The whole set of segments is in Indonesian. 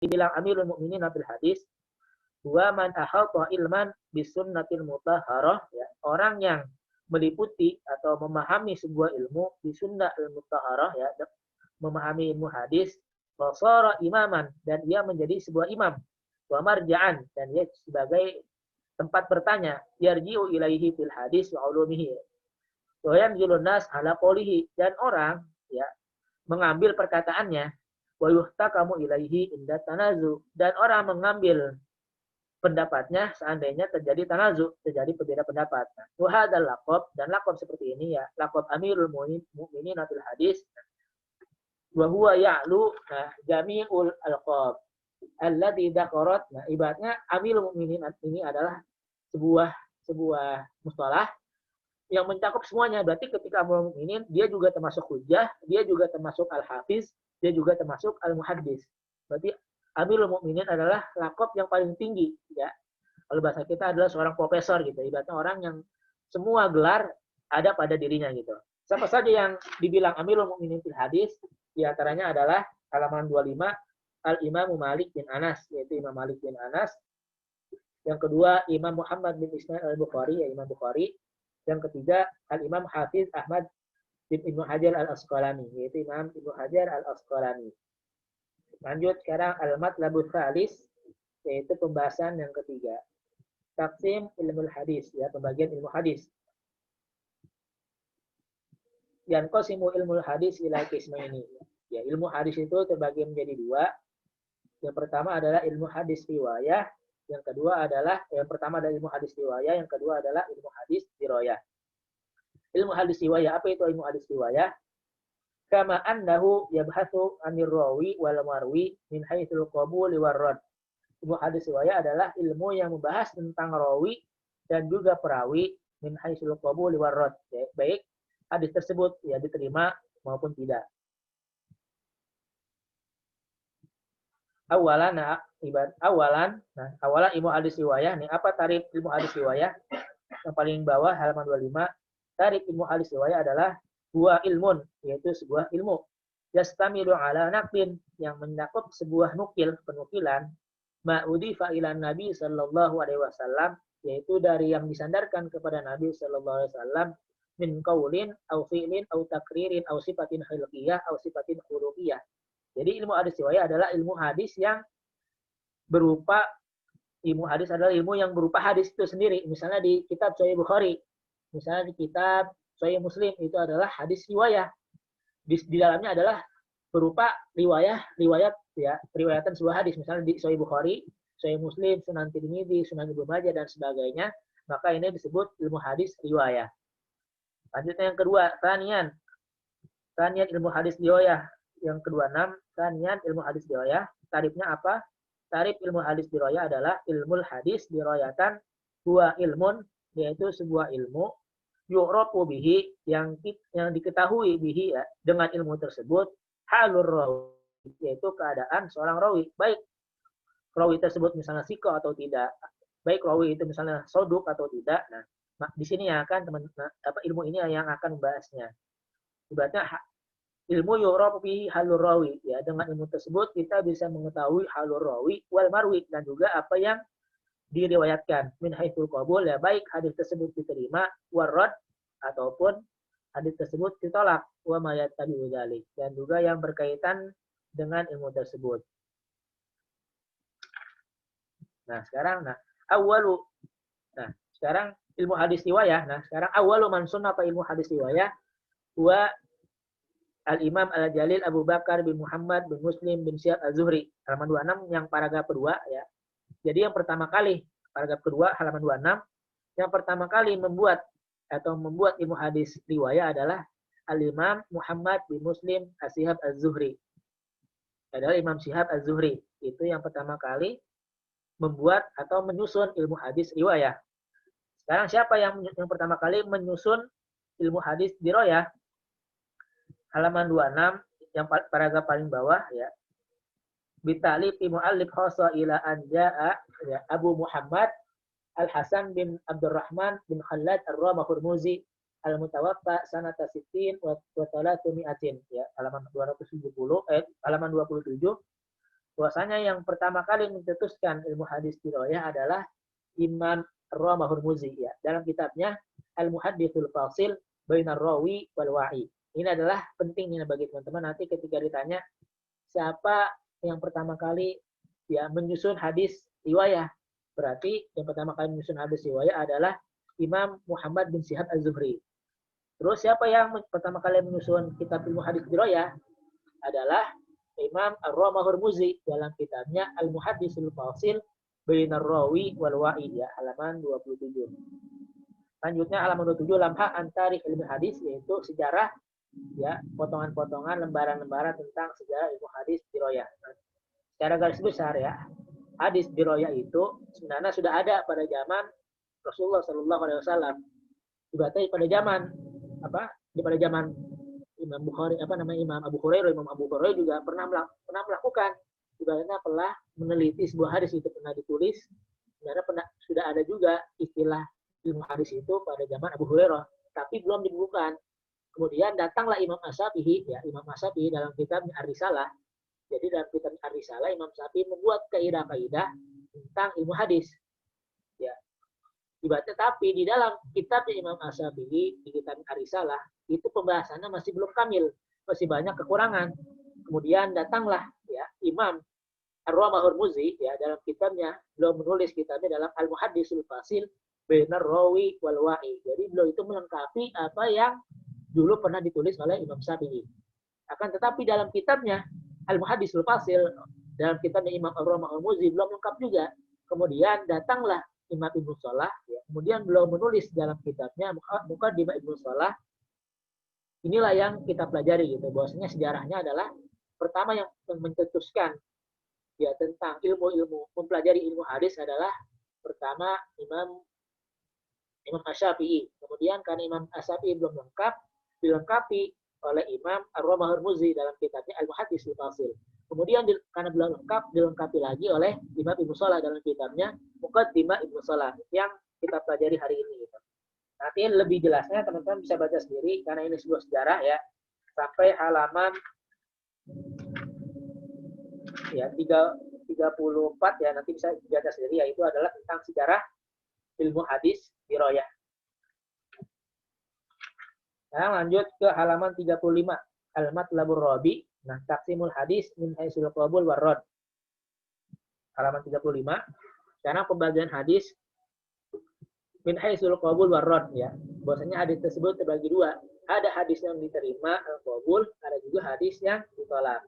dibilang Amirul Mukminin fil hadis, wa man ahata ilman bisunnatil mutahharah, ya, orang yang meliputi atau memahami sebuah ilmu di sunnah al-mutahharah, ya, memahami ilmu hadis, wasara imaman, dan ia menjadi sebuah imam, wa marja'an, dan ia sebagai tempat bertanya, yarji'u ilaihi fil hadis wa ulumihi, wa yanzilun nas ala qawlihi, dan orang, ya, mengambil perkataannya, wa yuhtakamu ilaihi inda tanazu, dan orang mengambil pendapatnya seandainya terjadi tanazu, terjadi perbedaan pendapat. Wahadal laqab, dan laqab seperti ini, ya, laqab Amirul Mukminin fil hadis, wa huwa ya'lu jami'ul alqab alladzi dzakarat. Nah, ibaratnya Amirul Mukminin ini adalah sebuah mustalah yang mencakup semuanya. Berarti ketika Amirul Mukminin, dia juga termasuk hujjah, dia juga termasuk al-hafiz, dia juga termasuk al-muhaddis. Berarti Amirul Mukminin adalah lakop yang paling tinggi, ya. Kalau bahasa kita adalah seorang profesor gitu, ibaratnya orang yang semua gelar ada pada dirinya gitu. Siapa saja yang dibilang Amirul Mukminin fil hadis, di antaranya adalah halaman 25 Al-Imam Malik bin Anas, yaitu Imam Malik bin Anas. Yang kedua Imam Muhammad bin Ismail al-Bukhari, ya, Imam Bukhari. Yang ketiga Al-Imam Hafiz Ahmad bin Ibnu Hajar al-Asqalani, yaitu Imam Ibnu Hajar al-Asqalani. Lanjut sekarang al-matlabus salis, yaitu pembahasan yang ketiga. Taqsim ilmu hadis, ya, pembagian ilmu hadis. Yang qasimu ilmu hadis ila qismaini. Ya, ilmu hadis itu terbagi menjadi dua. Yang pertama adalah ilmu hadis riwayah, yang kedua adalah ilmu hadis riwayah, yang kedua adalah ilmu hadis dirayah. Ilmu hadis riwayah, apa itu ilmu hadis riwayah? Kama annahu yabhathu 'anil rawi wal marwi min haitsul qabul war rad. Ilmu hadis riwayah adalah ilmu yang membahas tentang rawi dan juga perawi min haitsul qabul war rad. Ya, baik hadis tersebut, ya, diterima maupun tidak. Awalan ilmu hadis riwayah nih, apa tarif ilmu hadis riwayah? Yang paling bawah halaman 25, tarif ilmu hadis riwayah adalah huwa ilmun, yaitu sebuah ilmu, yastamilu ala naqlin, yang mencakup sebuah penukilan, ma'udifa ila Nabi sallallahu alaihi wasallam, yaitu dari yang disandarkan kepada Nabi sallallahu alaihi wasallam, min qaulin au fi'lin au takririn au sifatin khilqiyah au sifatin khuluqiyah. Jadi ilmu hadis riwayah adalah ilmu hadis yang berupa ilmu yang berupa hadis itu sendiri. Misalnya di kitab Sahih Bukhari, misalnya di kitab Sahih Muslim, itu adalah hadis riwayah. Di dalamnya adalah berupa riwayat, ya, riwayatan sebuah hadis. Misalnya di Sahih Bukhari, Sahih Muslim, Sunan Tirmidzi, Sunan Ibnu Majah, dan sebagainya. Maka ini disebut ilmu hadis riwayah. Lanjutnya yang kedua, tanian ilmu hadis riwayah. Yang kedua 6, tanian ilmu hadis riwayah. Tarifnya apa? Tarif ilmu hadis riwayah adalah ilmu hadis riwayatan huwa ilmun, yaitu sebuah ilmu yu'rafu bihi, yang diketahui bihi, ya, dengan ilmu tersebut, halur rawi, yaitu keadaan seorang rawi, baik rawi tersebut misalnya siko atau tidak, baik rawi itu misalnya soduk atau tidak. Nah, di sini yang akan ilmu ini yang akan membahasnya. Ibaratnya ilmu yu'rafu bihi halur rawi, ya, dengan ilmu tersebut kita bisa mengetahui halur rawi wal marwi, dan juga apa yang diriwayatkan, min haitsul qabul, ya, baik hadis tersebut diterima, warad, ataupun hadis tersebut ditolak, wa ma yattabi'u dzalik, dan juga yang berkaitan dengan ilmu tersebut. Nah, sekarang sekarang ilmu hadis riwayah. Nah, sekarang awalu man sunnafa ilmu hadis riwayah wa Al-Imam Al-Jalil Abu Bakar bin Muhammad bin Muslim bin Syihab Az-Zuhri, halaman 26 yang paragraf kedua, ya. Jadi yang pertama kali, paragraf kedua halaman 26, yang pertama kali membuat ilmu hadis riwayah adalah Al-Imam Muhammad bin Muslim Syihab Az-Zuhri. Adalah Imam Syihab Az-Zuhri. Itu yang pertama kali membuat atau menyusun ilmu hadis riwayah. Sekarang siapa yang pertama kali menyusun ilmu hadis riwayah? Halaman 26 yang paragraf paling bawah, ya. Bitalib mu'allif khassa ila anja'a, ya, Abu Muhammad Al-Hasan bin Abdurrahman bin Khalad Ar-Ramah-Hurmuzi Al-Mutawaffa sanata 60 wa 300, ya, halaman 270, halaman 27, Bahwasanya yang pertama kali mencetuskan ilmu hadis riwayah adalah Imam Ar-Hurmuzi ya. Dalam kitabnya Al-Muhadditsul Fasil Bainar Rawi wal Wa'i. Ini adalah pentingnya bagi teman-teman nanti ketika ditanya siapa yang pertama kali ya menyusun hadis riwayah. Berarti yang pertama kali menyusun hadis riwayah adalah Imam Muhammad bin Syihab Az-Zuhri. Terus siapa yang pertama kali menyusun kitab ilmu hadis riwayah adalah Imam Ar-Hurmuzi dalam kitabnya Al-Muhadditsul Fasil Bainar Rawi wal Wa'i ya, halaman 27. Selanjutnya halaman 27 lamha antari ilmu hadis, yaitu sejarah ya, potongan-potongan lembaran-lembaran tentang sejarah ilmu hadis riwayah. Secara garis besar ya, hadis riwayah itu sebenarnya sudah ada pada zaman Rasulullah Shallallahu Alaihi Wasallam. Juga pada zaman pada zaman Imam Bukhari Imam Abu Hurairah juga pernah melakukan, juga pernah meneliti sebuah hadis itu, pernah ditulis. Sebenarnya sudah ada juga istilah ilmu hadis itu pada zaman Abu Hurairah, tapi belum dibukukan. Kemudian datanglah Imam Asy-Syafi'i ya, Imam Asy-Syafi'i dalam kitabnya Ar-Risalah. Jadi dalam kitab Ar-Risalah Imam Syafi'i membuat kaidah-kaidah tentang ilmu hadis. Ya. Tetapi di dalam kitabnya Imam Asy-Syafi'i, di kitab Ar-Risalah, itu pembahasannya masih belum kamil, masih banyak kekurangan. Kemudian datanglah ya Imam Ar-Hurmuzi ya, dalam kitabnya beliau menulis kitabnya dalam Al-Muhadditsul Fasil Bainar Rawi wal Wa'i. Jadi beliau itu melengkapi apa yang dulu pernah ditulis oleh Imam Syafi'i. Akan tetapi dalam kitabnya Al-Muhadditsul Fasil, dalam kitabnya Imam Ar-Hurmuzi belum lengkap juga. Kemudian datanglah Imam Ibnu Shalah ya. Kemudian beliau menulis dalam kitabnya Muqaddimah Ibnu Shalah. Inilah yang kita pelajari gitu. Bahwasanya sejarahnya adalah pertama yang mencetuskan ya tentang ilmu-ilmu, mempelajari ilmu hadis adalah pertama Imam Asy-Syafi'i. Kemudian karena Imam Asy-Syafi'i belum lengkap, dilengkapi oleh Imam Ar-Hurmuzi dalam kitabnya Al-Muhadditsul Fasil. Kemudian karena belum lengkap, dilengkapi lagi oleh Imam Ibnu Shalah dalam kitabnya Muqaddimah Ibnu Shalah yang kita pelajari hari ini gitu. Nanti lebih jelasnya teman-teman bisa baca sendiri karena ini sebuah sejarah ya, sampai halaman ya 34 ya, nanti bisa baca sendiri, yaitu adalah tentang sejarah ilmu hadis riwayah. Nah, lanjut ke halaman 35 Al-Matlabur Rabi. Nah, taqsimul hadis min haitsul qabul war rad. Halaman 35. Sekarang pembagian hadis min haitsul qabul war rad ya. Bahwasanya hadis tersebut terbagi dua. Ada hadis yang diterima al-qabul, ada juga hadis yang ditolak.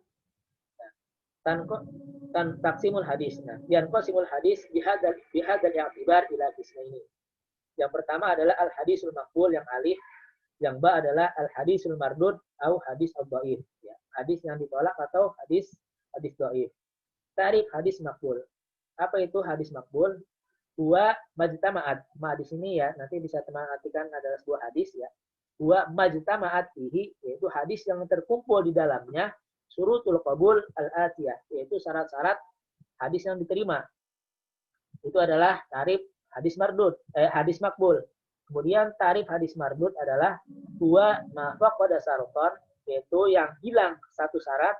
Taqsimul hadis. Nah, qasimul hadis bihadzal i'tibar ila qismaini. Yang pertama adalah al-hadisul maqbul yang alif, yang ba adalah al-hadisul mardud atau hadis ad-dhaif ya. Hadis yang ditolak atau hadis dhaif. Tarif hadis maqbul. Apa itu hadis maqbul? Huwa majtama'at. Ma di sini ya, nanti bisa teman artikan adalah sebuah hadis ya. Huwa majtama'at fihi, yaitu hadis yang terkumpul di dalamnya syurutul qabul al-atiyah, yaitu syarat-syarat hadis yang diterima. Itu adalah tarif hadis mardud, hadis maqbul. Kemudian tarif hadis mardud adalah huwa ma faqada syaratan, yaitu yang hilang satu syarat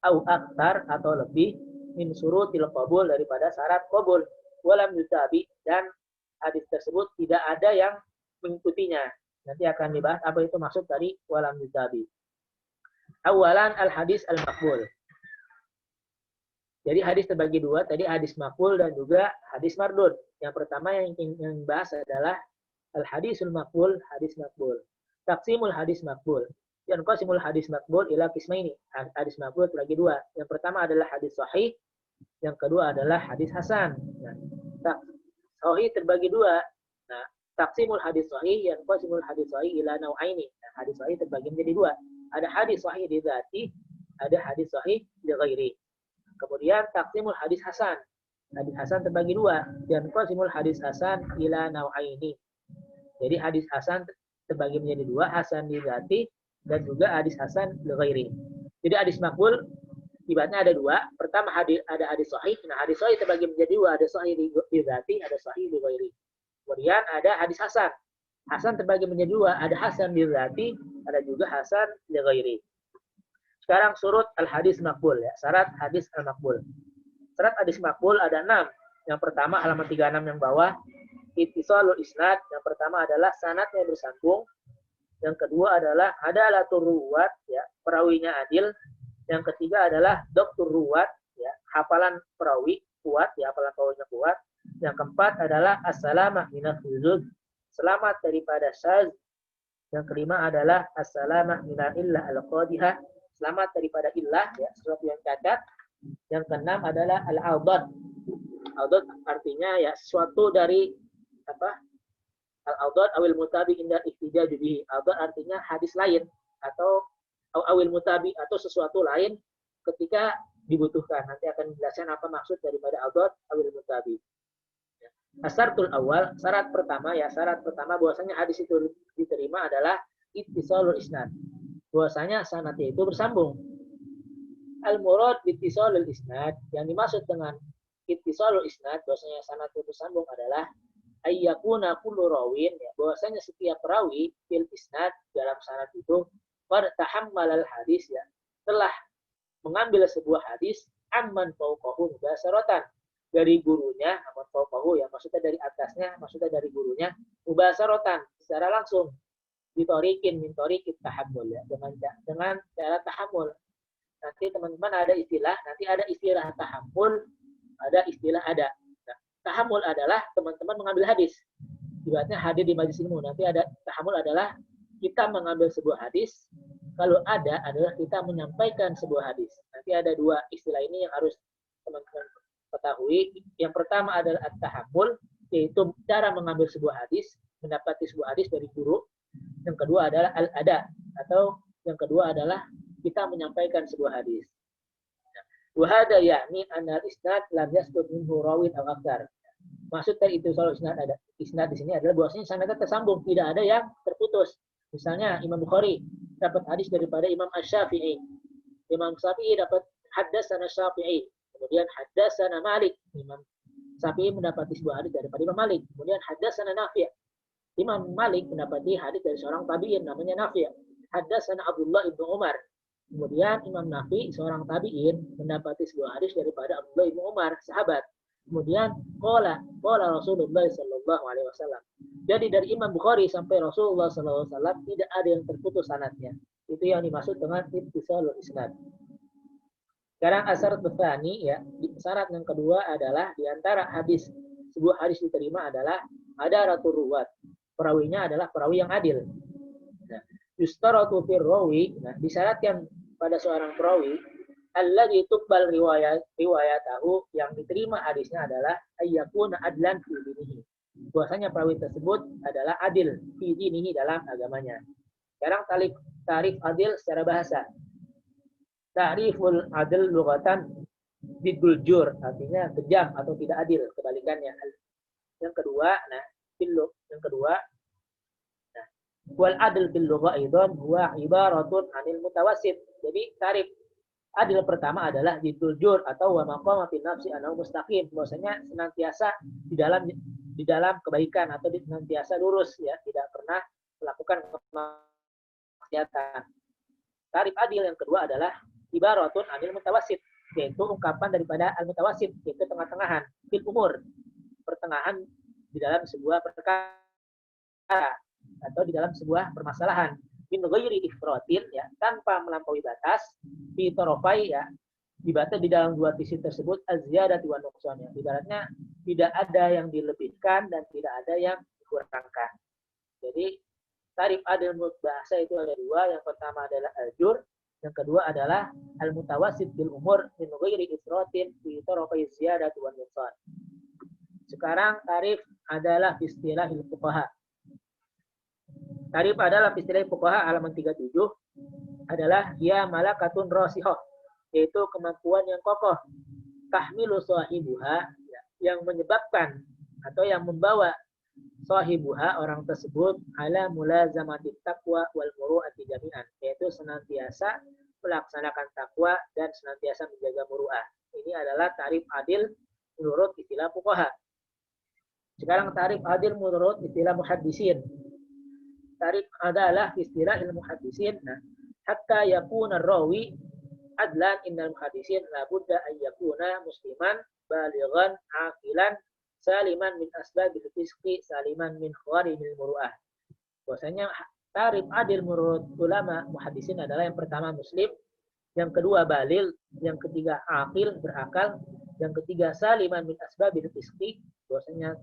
au aktar atau lebih min syurutil qabul, daripada syarat qabul, walam yutabi, dan hadis tersebut tidak ada yang mengikutinya. Nanti akan dibahas apa itu maksud dari walam yutabi. Awalan al-hadis al-maqbul. Jadi hadis terbagi dua, tadi hadis maqbul dan juga hadis mardud. Yang pertama yang bahas adalah al-hadisul maqbul, hadis maqbul. Taqsimul hadis maqbul. Yang qasimul hadis maqbul ila qismaini. Hadis maqbul terbagi dua. Yang pertama adalah hadis sahih, yang kedua adalah hadis hasan. Nah, sahih terbagi dua. Nah, taqsimul hadis sahih, yang qasimul hadis sahih ila nau'aini. Nah, hadis sahih terbagi menjadi dua. Ada hadis sahih di dzati, ada hadis sahih di ghairi. Kemudian taqsimul hadis hasan. Hadis hasan terbagi dua. Dan qasimul hadis hasan ila nau'aini. Jadi hadis hasan terbagi menjadi dua, hasan di dzati dan juga hadis hasan di ghairi. Jadi hadis maqbul ibaratnya ada dua. Pertama ada hadis sahih. Nah, hadis sahih terbagi menjadi dua, ada sahih di dzati, ada sahih di ghairi. Kemudian ada hadis hasan. Hasan terbagi menjadi dua, ada hasan di dzati, ada juga hasan li ghairi. Sekarang surut al-hadis maqbul ya, syarat hadis al-maqbul. Syarat hadis makbul ada 6. Yang pertama halaman 36 yang bawah, ittisalul isnad. Yang pertama adalah sanadnya bersambung. Yang kedua adalah adalatur ruwat, ya, perawinya adil. Yang ketiga adalah doktur ruwat, ya, hafalan perawi kuat, ya, hafalan perawinya kuat. Yang keempat adalah as-salamah minal huzuz, selamat daripada syaz. Yang kelima adalah as-salamah minal illah al-qadihah, selamat daripada illah, ya, sesuatu yang cacat. Yang keenam adalah al-audad. Audad artinya ya sesuatu dari apa? Al-audad awil mutabi inda ihtijaj bihi. Audad artinya hadis lain atau awil mutabi atau sesuatu lain ketika dibutuhkan. Nanti akan menjelaskan apa maksud daripada audad awil mutabi. Asartul awal, syarat pertama bahwasanya hadis itu diterima adalah ittisalul isnad. Bahwasanya sanadnya itu bersambung. Al-murad ittisalul isnad, yang dimaksud dengan ittisalul isnad bahwasanya sanad itu bersambung adalah ayyakuna kullu rawin, ya, bahwasanya setiap perawi fil isnad dalam sanad itu qad tahammalal hadis, ya, telah mengambil sebuah hadis amman fauqahu mubasharatan, dari gurunya, amman fauqahu, ya, maksudnya dari atasnya, maksudnya dari gurunya, mubasharatan secara langsung, ditorikin min toriqit tahammul, ya, dengan cara tahammul. Nanti teman-teman ada istilah tahammul, ada istilah ada. Nah, tahammul adalah teman-teman mengambil hadis. Ibaratnya hadir di majelis ilmu. Nanti ada tahammul adalah kita mengambil sebuah hadis. Kalau ada adalah kita menyampaikan sebuah hadis. Nanti ada dua istilah ini yang harus teman-teman ketahui. Yang pertama adalah at-tahammul, yaitu cara mengambil sebuah hadis, mendapati sebuah hadis dari guru. Yang kedua adalah al-ada, atau yang kedua adalah kita menyampaikan sebuah hadis. Wahada yakni anal isnad lam yasqut minhu rawin aw aktsar. Maksud dari itu kalau isnad di sini adalah bahwasanya sanadnya tersambung, tidak ada yang terputus. Misalnya Imam Bukhari dapat hadis daripada Imam Asy-Syafi'i. Imam Syafi'i dapat haddatsana Syafi'i. Kemudian haddatsana Malik. Imam Syafi'i mendapati sebuah hadis daripada Imam Malik. Kemudian haddatsana Nafi'. Imam Malik mendapati hadis dari seorang tabi'in namanya Nafi'. Haddatsana Abdullah ibnu Umar. Kemudian Imam Nafi, seorang tabi'in, mendapati sebuah hadis daripada Abdullah bin Umar, sahabat. Kemudian qala Rasulullah sallallahu alaihi wasallam. Jadi dari Imam Bukhari sampai Rasulullah sallallahu alaihi wasallam tidak ada yang terputus sanadnya. Itu yang dimaksud dengan ittisalul isnad. Sekarang asyarat tsani, ya, syarat yang kedua adalah di antara sebuah hadis diterima adalah ada ratul ruwat. Perawinya adalah perawi yang adil. Nah, yustaratu fir rawi, nah, disyaratkan pada seorang perawi alladzi tuqbal riwayatahu, yang diterima hadisnya adalah ayyakuna adlan fi dinihi. Bahwasanya perawi tersebut adalah adil fi dinihi, dalam agamanya. Sekarang tarif adil secara bahasa. Ta'riful adil lughatan bidul jur, artinya kejam atau tidak adil, kebalikannya. Yang kedua, wal adl bil lugha aidan huwa ibaratun anil mutawassit. Jadi tarif adil pertama adalah ditujur atau wa maqama fi nafsi anau mustaqim, bahwasanya senantiasa di dalam kebaikan atau senantiasa lurus, ya, tidak pernah melakukan kemaksiatan. Tarif adil yang kedua adalah ibaratun anil mutawassit, yaitu ungkapan daripada al mutawassit, yaitu tengah-tengahan, fil umur, pertengahan di dalam sebuah perkara atau di dalam sebuah permasalahan, min ghairi ifratin, ya, tanpa melampaui batas, fi tarafai, ya, dibatas di dalam dua sisi tersebut az-ziyadati wa nuqsan, ya, ibaratnya tidak ada yang dilebihkan dan tidak ada yang dikurangkan. Jadi tarif adil bahasa itu ada dua. Yang pertama adalah al-jur, yang kedua adalah al-mutawassit bil umur min ghairi ifratin fi tarafai az-ziyadati wa nuqsan. Sekarang tarif adalah istilahil fuqaha. Tarif adalah istilah fuqaha halaman 37 adalah ya malakatun rasihah, yaitu kemampuan yang kokoh, tahmilu sahibuha, yang menyebabkan atau yang membawa sahibuha, orang tersebut, ala mulazamati taqwa wal muru'ati jami'an, yaitu senantiasa melaksanakan takwa dan senantiasa menjaga muru'ah. Ini adalah tarif adil menurut istilah fuqaha. Sekarang tarif adil menurut istilah muhaddisin. Tarif adalah istilah ilmu hadisin. Nah, hatta yakuna rawi adlan innal muhaddisin la budda an yakuna musliman balighan aqilan saliman min asbabil fisqi saliman min khawarimil muru'ah. Bahwasanya tarif adil menurut ulama muhaddisin adalah yang pertama muslim, yang kedua balil, yang ketiga aqil berakal, yang ketiga saliman min asbabil fisqi, bahwasanya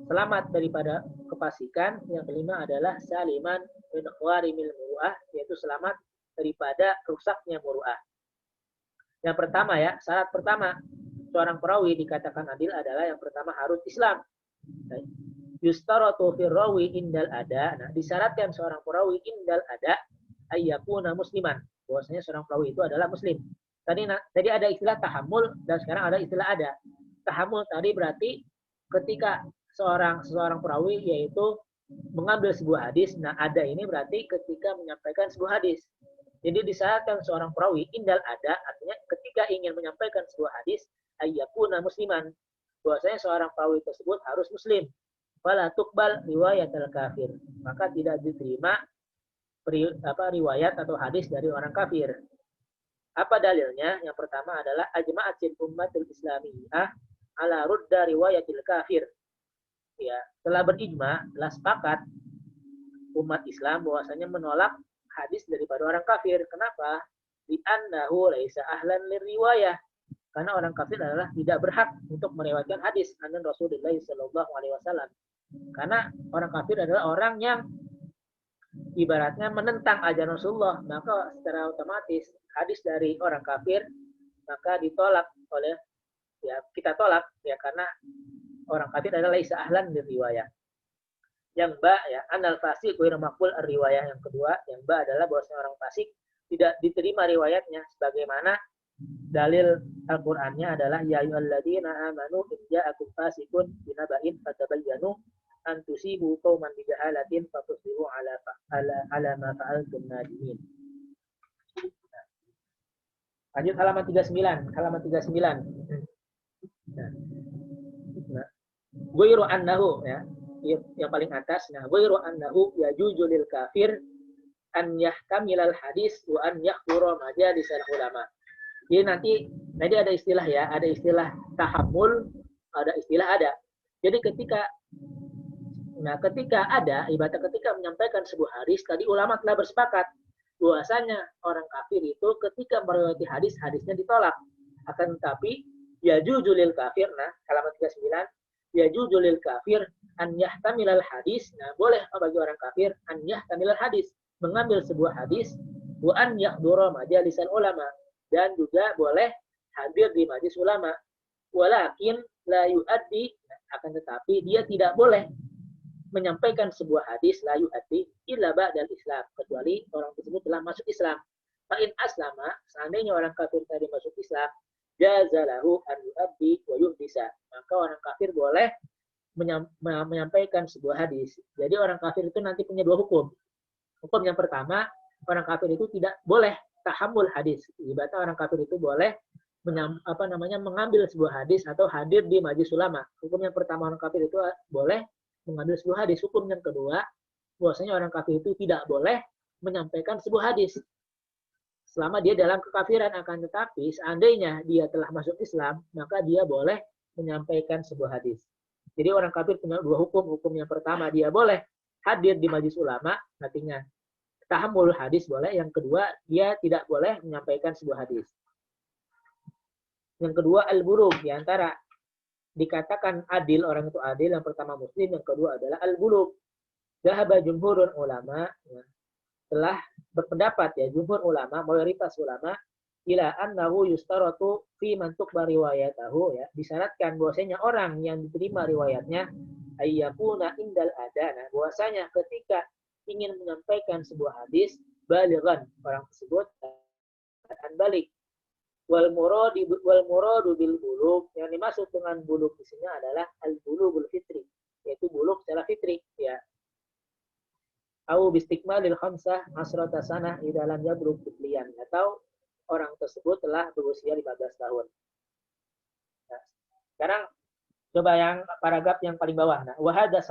selamat daripada kefasikan, yang kelima adalah saliman min khawarimil muru'ah, yaitu selamat daripada rusaknya muru'ah. Yang pertama ya, syarat pertama seorang perawi dikatakan adil adalah yang pertama harus Islam. Yustaratu fir rawi indal ada. Nah, disyaratkan seorang perawi indal ada ayyakuna musliman. Bahwasanya seorang perawi itu adalah muslim. Tadi ada istilah tahammul dan sekarang ada istilah ada. Tahammul tadi berarti ketika seorang perawi yaitu mengambil sebuah hadis. Nah, ada ini berarti ketika menyampaikan sebuah hadis. Jadi disyaratkan seorang perawi indal ada, artinya ketika ingin menyampaikan sebuah hadis, ayyakuna musliman. Bahwasanya seorang perawi tersebut harus muslim. Fala tuqbal riwayat al-kafir. Maka tidak diterima riwayat atau hadis dari orang kafir. Apa dalilnya? Yang pertama adalah ajma'atil ummatul islamiyah ala rudda riwayatil kafir. Ya, telah berijma, telah sepakat umat Islam bahwasanya menolak hadis daripada orang kafir. Kenapa? Li'annahu laisa ahlan liriwayah. Karena orang kafir adalah tidak berhak untuk meriwayatkan hadis an Rasulullah sallallahu alaihi wasallam. Karena orang kafir adalah orang yang ibaratnya menentang ajaran Rasulullah, maka secara otomatis hadis dari orang kafir maka ditolak oleh kita tolak ya, karena orang kafir adalah laisa ahlan liriwayah. Yang ba ya anal fasik wa maqbul riwayah. Yang kedua, yang ba adalah bahwasanya orang fasik tidak diterima riwayatnya, sebagaimana dalil Al-Qur'annya adalah ya ayyuhalladzina amanu in ja'akum fasikun binaba'in fatabayyanu an tusibu qauman bijahalatin fatusbihu ala ma fa'altum nadimin. Lanjut halaman 39, halaman 39. Nah, ghairu annahu ya, yang paling atas. Nah, ghairu annahu yajuzu lil kafir an yahtamilal hadis wa an yahdura majalisal ulama. Jadi nanti ada istilah ya, ada istilah tahammul, ada istilah ada. Jadi ketika ada, ibaratnya ketika menyampaikan sebuah hadis, tadi ulama telah bersepakat bahwasanya orang kafir itu ketika meriwayati hadis, hadisnya ditolak. Akan tetapi yajuzu lil kafir, nah halaman 39, yajuzu lil kafir an yahtamilal hadis. Nah, boleh bagi orang kafir an yahtamilal hadis, mengambil sebuah hadis, wa an yahdura majalisan ulama, dan juga boleh hadir di majelis ulama. Walakin la yuaddi, akan tetapi dia tidak boleh menyampaikan sebuah hadis la yuaddi illa ba'dal Islam, kecuali orang tersebut telah masuk Islam. Fa in aslama, seandainya orang kafir tadi masuk Islam, jazalahu an yuaddi wa yuhdisa, maka orang kafir boleh menyampaikan sebuah hadis. Jadi orang kafir itu nanti punya dua hukum. Hukum yang pertama, orang kafir itu tidak boleh tahammul hadis. Ibaratnya orang kafir itu boleh mengambil sebuah hadis atau hadir di majelis ulama. Hukum yang pertama, orang kafir itu boleh mengambil sebuah hadis. Hukum yang kedua, bahwasanya orang kafir itu tidak boleh menyampaikan sebuah hadis selama dia dalam kekafiran. Akan tetapi seandainya dia telah masuk Islam, maka dia boleh menyampaikan sebuah hadis. Jadi orang kafir punya dua hukum. Hukum yang pertama, dia boleh hadir di majelis ulama, artinya tahammul hadis boleh. Yang kedua, dia tidak boleh menyampaikan sebuah hadis. Yang kedua, al-bulugh, di antara dikatakan adil, orang itu adil, yang pertama muslim, yang kedua adalah al-bulugh. Dhahaba jumhurun ulama, ya, telah berpendapat ya jumhur ulama, mayoritas ulama, ila annahu yustaratu fi man tuqba riwayatahu, ya, disyaratkan bahwasanya orang yang diterima riwayatnya ayyakuna indal adana, bahwasanya ketika ingin menyampaikan sebuah hadis balighan, orang tersebut akan balik. Wal muradu bil bulugh, yang dimaksud dengan bulugh di sini adalah al bulughul fitri, yaitu bulugh secara fitri ya. Au bistikmalil khamsah asrata sanah idza lam yablugh tifliyan, atau orang tersebut telah berusia 15 tahun. Nah, sekarang coba yang paragraf yang paling bawah. Nah, wa hadza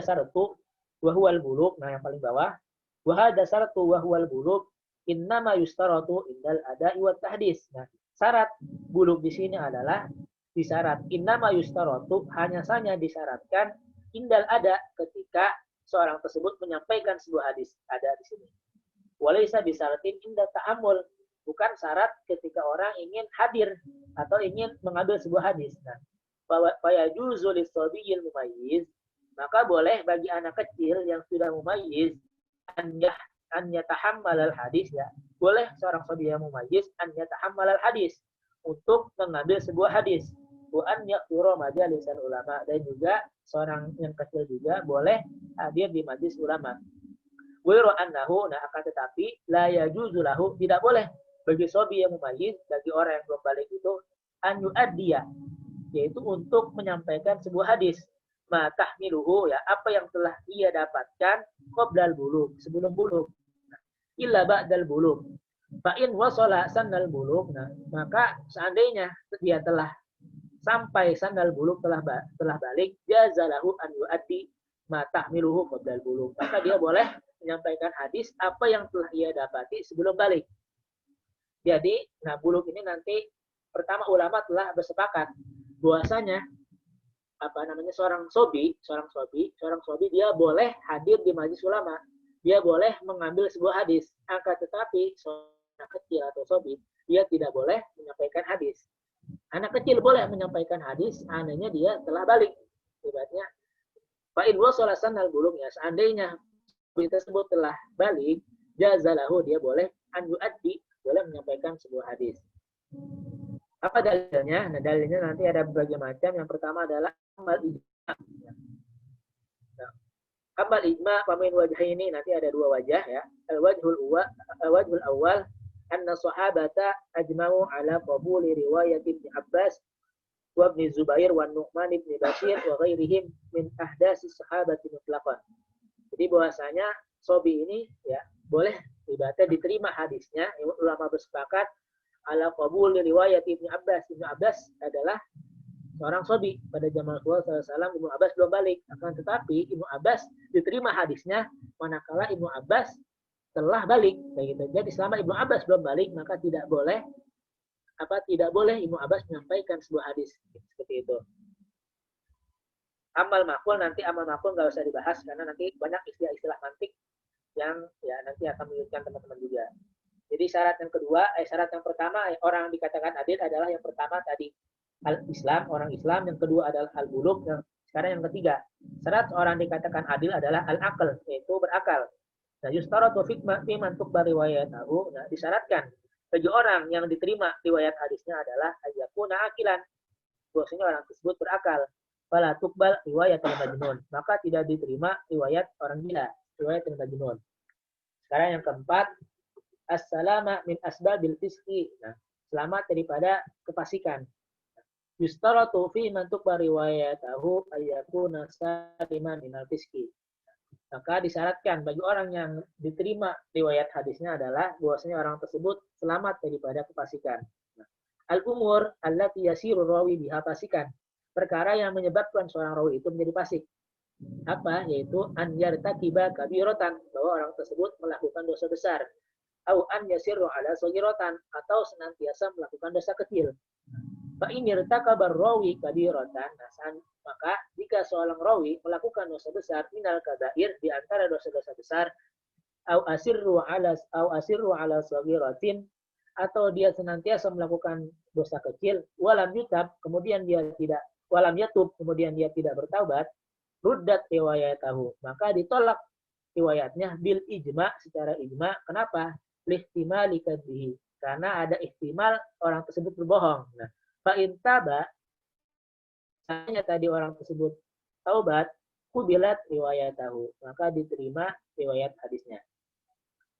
syartu wa huwal bulugh. Nah, yang paling bawah, wa hadza syartu wa huwal bulugh innama yustaratu indal ada'i wat tahdis. Nah, syarat buluk di sini adalah disyarat innama yustaratu hanya saja disyaratkan indal ada ketika seorang tersebut menyampaikan sebuah hadis. Ada di sini. Walaysa bisyaratin indal ta'amul. Bukan syarat ketika orang ingin hadir atau ingin mengambil sebuah hadis. Nah, fayajuzu lis-sabiyil mumayyiz, maka boleh bagi anak kecil yang sudah mumayyiz an yatahammal al-hadis, ya. Boleh seorang sabi yang mumayyiz an yatahammal al-hadis, untuk mengambil sebuah hadis. Wa an yaqra majalisan ulama, dan juga seorang yang kecil juga boleh hadir di majelis ulama. Wa annahu, nah akan tetapi la yajuzu lahu, tidak boleh bagi sabi yang mumayyiz, bagi orang yang belum balik itu, an yu'addiya, yaitu untuk menyampaikan sebuah hadis, ma tahmiluhu, ya, apa yang telah ia dapatkan qoblal bulugh, sebelum bulugh, illa ba'dal bulugh. Fa in wasala sannal bulugh, nah maka seandainya dia telah sampai sannal bulugh, telah balik, jazalahu an yu'addi ma tahmiluhu qoblal bulugh, maka dia boleh menyampaikan hadis apa yang telah ia dapati sebelum balik. Jadi, nah bulugh ini nanti pertama ulama telah bersepakat bahwasanya seorang sobi dia boleh hadir di majelis ulama, dia boleh mengambil sebuah hadis. Akan tetapi seorang kecil atau sobi dia tidak boleh menyampaikan hadis. Anak kecil boleh menyampaikan hadis, seandainya dia telah balik. Ibaratnya, fa in wasala sanal bulugh, ya, seandainya sobi tersebut telah balik, jazalahu, dia boleh an yu'addi, boleh menyampaikan sebuah hadis. Apa dalilnya? Nah, dalilnya nanti ada berbagai macam. Yang pertama adalah amal ijma. Nah, amal ijma pamin wajah ini nanti ada dua wajah, ya. Al-wajhul awal anna sahabata ajma'u ala qabuli riwayat Ibnu Abbas wa Ibnu Zubair wa Nu'man ibn Bashir wa ghairihim min ahdasi sahabati mutlaqan. Jadi bahwasanya sobi ini, ya, boleh ibaratnya diterima hadisnya. Ulama bersepakat ala qabul riwayat Ibnu Abbas. Ibnu Abbas adalah seorang sobi pada zaman Rasulullah SAW. Ibnu Abbas belum balik. Akan tetapi Ibnu Abbas diterima hadisnya manakala Ibnu Abbas telah balik. Begitu. Jadi selama Ibnu Abbas belum balik, maka tidak boleh Ibnu Abbas menyampaikan sebuah hadis. Seperti itu. Amal maqul nggak usah dibahas karena nanti banyak istilah-istilah mantik yang, ya, nanti akan menyulitkan teman-teman juga. Jadi syarat yang pertama orang dikatakan adil adalah yang pertama tadi al-Islam, orang Islam, yang kedua adalah al-bulugh, sekarang yang ketiga. Syarat orang dikatakan adil adalah al-aql, yaitu berakal. Nah, yustaratu fi man tuqbal riwayatahu, nah disyaratkan bagi orang yang diterima riwayat hadisnya adalah ayyakuna aqilan, bahwasanya orang tersebut berakal. Fala tuqbal riwayatul majnun, maka tidak diterima riwayat orang gila, riwayat majnun. Sekarang yang keempat, as-salama min asbabil fisqi. Nah, selamat daripada kefasikan. Yustaratu fi man tuqbal riwayatahu ayyakuna saliman minal fisqi. Maka disyaratkan bagi orang yang diterima riwayat hadisnya adalah bahwasanya orang tersebut selamat daripada kefasikan. Nah, al-umur allati yasiru rawi biha fasikan. Perkara yang menyebabkan seorang rawi itu menjadi fasik. Apa? Yaitu an yartakiba kabiratan, bahwa orang tersebut melakukan dosa besar. Au an yasirru ala saghiratan, atau senantiasa melakukan dosa kecil. Fa in irtakabar rawi kabiratan, maka jika seorang rawi melakukan dosa besar minal kabair, di antara dosa-dosa besar, au asirru ala saghiratin, atau dia senantiasa melakukan dosa kecil, walam yutub, kemudian dia tidak bertaubat, ruddat riwayatahu, maka ditolak riwayatnya bil ijma, secara ijma. Kenapa? Lihtimali kadhihi, karena ada ihtimal orang tersebut berbohong. Nah, fa in taba, hanya tadi orang tersebut taubat, kubilat riwayatahu, maka diterima riwayat hadisnya.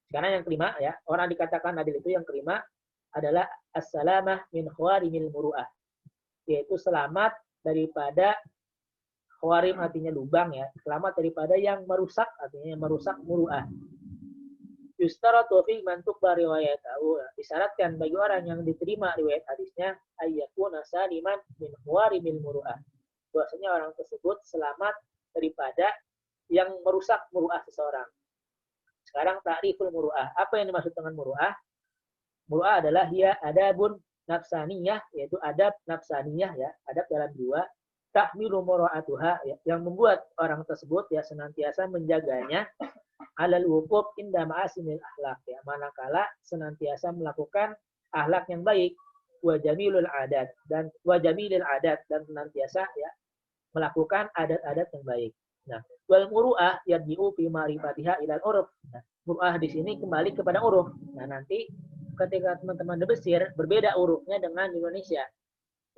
Sekarang yang kelima, ya, orang dikatakan adil itu yang kelima adalah as-salamah min khawarimil muru'ah, yaitu selamat daripada khawarim, artinya lubang, ya, selamat daripada yang merusak, artinya yang merusak muru'ah. Yustaratu fi man tuqbal riwayatahu, disyaratkan bagi orang yang diterima riwayat hadisnya ayyakuna saliman min khawarimil muru'ah, bahwasanya orang tersebut selamat daripada yang merusak muru'ah seseorang. Sekarang ta'riful muru'ah. Apa yang dimaksud dengan muru'ah? Muru'ah adalah ya adabun nafsaniyah, yaitu adab nafsaniyah ya, adab dalam jiwa, tahmilu mura'atuha ya, yang membuat orang tersebut ya senantiasa menjaganya alal wukuf inda ma'asinil akhlak ya, manakala senantiasa melakukan akhlak yang baik, wa jamilul adat dan senantiasa ya melakukan adat-adat yang baik. Nah, wal muru'ah yad'u fi ma'rifatiha ilal uruf. Nah, muru'ah di sini kembali kepada uruf. Nah, nanti ketika teman-teman di Mesir berbeda urufnya dengan di Indonesia.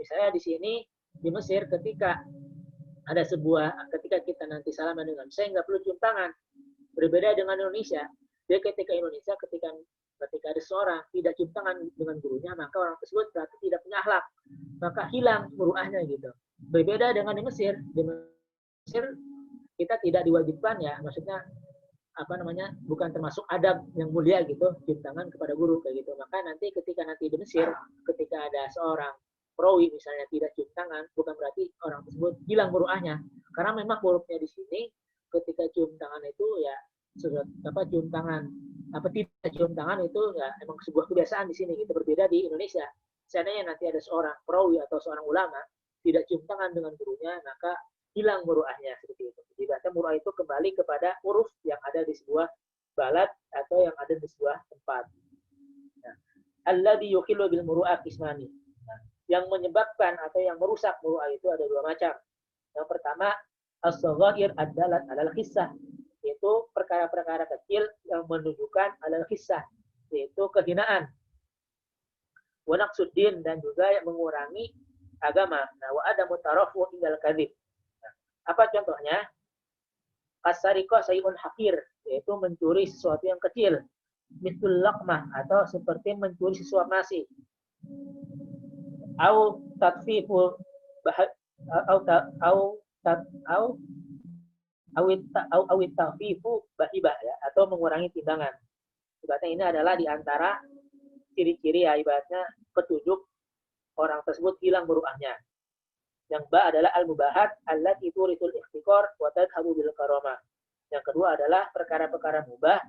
Misalnya di sini di Mesir ketika kita nanti salaman dengan saya nggak perlu cium tangan. Berbeda dengan Indonesia. Dia ketika ada seorang tidak cium tangan dengan gurunya, maka orang tersebut berarti tidak punya akhlak. Maka hilang muru'ahnya gitu. Berbeda dengan di Mesir. Di Mesir kita tidak diwajibkan ya, maksudnya bukan termasuk adab yang mulia gitu, cium tangan kepada guru kayak gitu. Maka nanti ketika di Mesir, ketika ada seorang perawi misalnya tidak cium tangan, bukan berarti orang tersebut hilang muru'ahnya. Karena memang muru'ahnya di sini ketika cium tangan itu ya cium tangan tidak cium tangan itu ya emang sebuah kebiasaan di sini. Itu berbeda di Indonesia. Seandainya nanti ada seorang perawi atau seorang ulama tidak cium tangan dengan gurunya, maka hilang muru'ahnya seperti itu. Jadi bahasa muru'ah itu kembali kepada uruf yang ada di sebuah balad atau yang ada di sebuah tempat. Nah, alladzi yuqillu bil muru'ah qismani. Nah, yang menyebabkan atau yang merusak muru'ah itu ada dua macam. Yang pertama, as-saghair ad-dalat 'alal khissah, yaitu perkara-perkara kecil yang menunjukkan 'alal khissah, yaitu kehinaan. Wa naqsuddin, dan juga yang mengurangi agama. Nah, wa adamu tarafu indal kadzib. Apa contohnya? As-sariqah sayun hakir, yaitu mencuri sesuatu yang kecil. Mitul laqmah, atau seperti mencuri sesuap nasi. Au tatfifu awit tafifu bahibah ya, atau mengurangi timbangan. Ibaratnya ini adalah di antara ciri-ciri ya, ibaratnya petunjuk orang tersebut hilang muru'ahnya. Yang adalah al-mubahat allati turitul ikhtikar wa tadhhabu bil karamah. Yang kedua adalah perkara-perkara mubah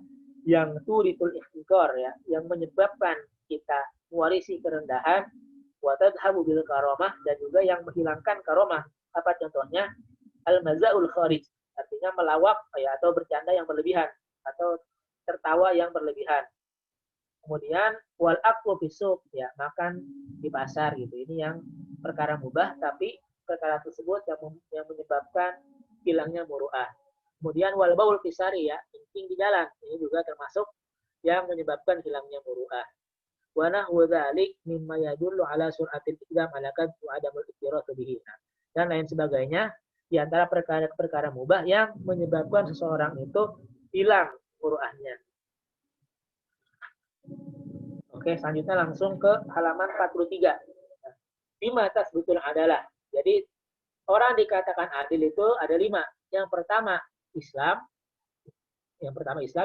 yang turitul ikhtikar ya, yang menyebabkan kita mewarisi kerendahan, wa tadhhabu bil karamah, dan juga yang menghilangkan karamah. Apa contohnya? Al-mazaul kharij, artinya melawak ya, atau bercanda yang berlebihan atau tertawa yang berlebihan. Kemudian wal aklu fisuk ya, makan di pasar gitu. Ini yang perkara mubah, tapi perkara tersebut yang menyebabkan hilangnya muru'ah. Kemudian wal baul fisari ya, kencing di jalan. Ini juga termasuk yang menyebabkan hilangnya muru'ah. Wa nahwu dzalik mimma yadullu ala sur'atil iqdam ala kadz wa adamul iktiraf bihi. Dan lain sebagainya di antara perkara-perkara mubah yang menyebabkan seseorang itu hilang muru'ahnya. Oke, selanjutnya langsung ke halaman 43. Bima tasbutul adalah. Jadi orang dikatakan adil itu ada 5. Yang pertama Islam,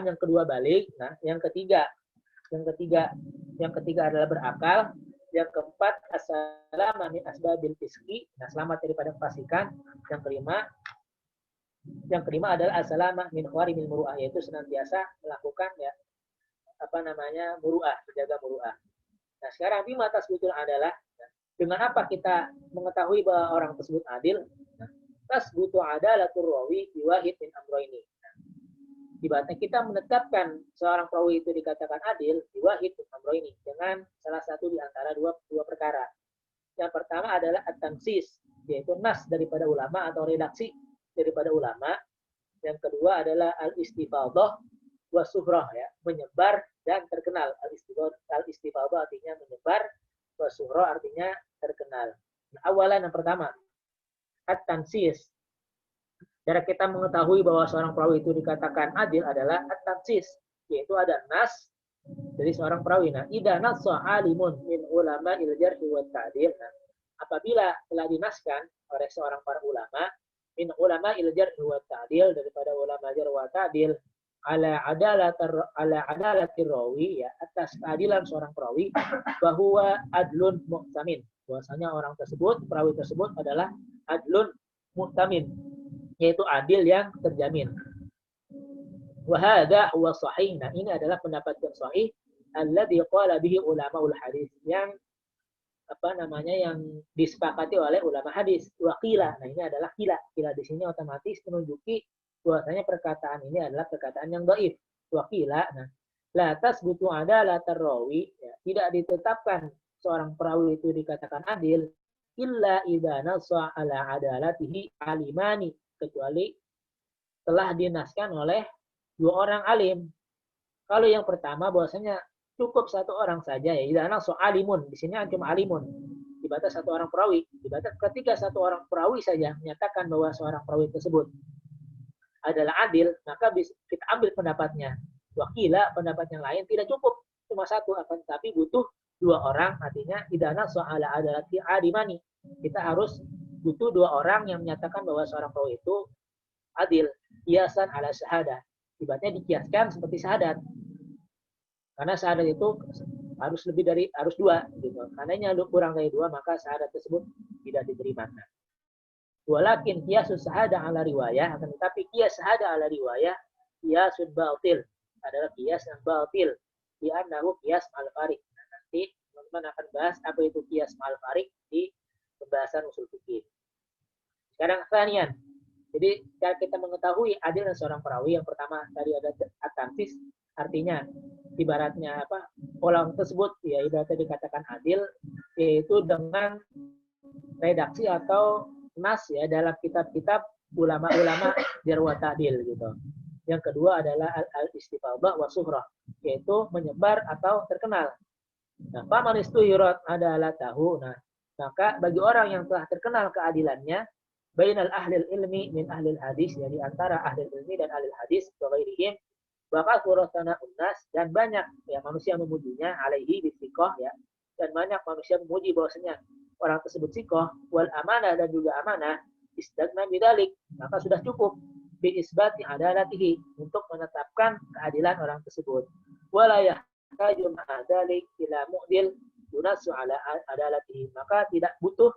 yang kedua balik, nah yang ketiga adalah berakal, yang keempat as-salamah min asbabil fiski, nah selamat daripada kefasikan, yang kelima adalah as-salamah min khawarimil muru'ah, yaitu senantiasa melakukan ya muru'ah, menjaga muru'ah. Nah, sekarang bima tasbutul adalah, dengan apa kita mengetahui bahwa orang tersebut adil? Tasbutu adalatur rawi biwahid min amroini. Ibaratnya kita menetapkan seorang perawi itu dikatakan adil biwahid min amroini, dengan salah satu di antara dua perkara. Yang pertama adalah at-tansis, yaitu nas daripada ulama atau redaksi daripada ulama. Yang kedua adalah al-istifadhah wa suhrah ya, menyebar dan terkenal. Al-istifadhah artinya menyebar, wa suhrah artinya terkenal. Nah, awalan yang pertama at-tansis. Cara kita mengetahui bahwa seorang perawi itu dikatakan adil adalah at-tansis, yaitu ada nas dari seorang perawi. Nah, idza nassa alimun min ulama il-jarh wa ta'dil. Nah, apabila telah dinaskan oleh seorang para ulama, min ulama il-jarh wa ta'dil, daripada ulama jarh wa ta'dil, ala adalatir rawi ya, atas keadilan seorang perawi, bahwa adlun muhtamin, bahwasanya orang tersebut, perawi tersebut adalah adlun muhtamin, yaitu adil yang terjamin. Wa hadza huwa sahih. Nah, ini adalah pendapat yang sahih alladzi qala bihi ulamaul hadis, yang yang disepakati oleh ulama hadis. Wakila. Nah, ini adalah kila. Kila di sini otomatis menunjuki bahwasanya perkataan ini adalah perkataan yang dhaif. Wakila. Nah, la tasbutu adalatar rawi, ya, tidak ditetapkan seorang perawi itu dikatakan adil illa idza nassa ala adalatihi alimani, kecuali telah dinaskan oleh dua orang alim. Kalau yang pertama bahwasanya cukup satu orang saja, ya idza nassa alimun, di sini cuma alimun, dibatas satu orang perawi, dibatas ketika satu orang perawi saja menyatakan bahwa seorang perawi tersebut adalah adil, maka kita ambil pendapatnya. Wakila, pendapat yang lain tidak cukup cuma satu, akan tetapi butuh dua orang, artinya idana soal adalah adimani. Kita harus butuh dua orang yang menyatakan bahwa seorang perawi itu adil. Kiasan ala syahadah. Ibaratnya dikiaskan seperti syahadat. Karena syahadat itu harus dua, gitu. Karena kurang dari dua, maka syahadat tersebut tidak diterima. Walakin kiasus syahadah ala riwayah, akan tetapi kias syahadah ala riwayah kiasun batil, adalah kias yang batil. Di annahu kias al-farik. Nah, nanti teman-teman akan bahas apa itu kias al-farik di pembahasan usul fikih. Sekarang tsaniyan. Jadi cara kita mengetahui adilnya seorang perawi, yang pertama tadi ada at-tansis, artinya ibaratnya orang tersebut ya ibaratnya dikatakan adil, yaitu dengan redaksi atau nas ya dalam kitab-kitab ulama-ulama jarh wa ta'dil gitu. Yang kedua adalah al-istifadhah wa suhrah, yaitu menyebar atau terkenal. Nah, faman istuhirat adalah tahu. Nah, maka bagi orang yang telah terkenal keadilannya bainal ahlil ilmi min ahlil hadis, ya di antara ahlil ilmi dan ahlil hadis wa ghairihim, bakal kurasana unnas, dan banyak ya manusia memujinya alaihi bisikoh ya, dan banyak manusia memuji bahwasanya orang tersebut sikoh, wal amanah, dan juga amanah, istagna bidalik, maka sudah cukup bi isbati adalatihi, untuk menetapkan keadilan orang tersebut. Wala yahtaju ma'adalik ila mu'dil yunasu ala adalatihi, maka tidak butuh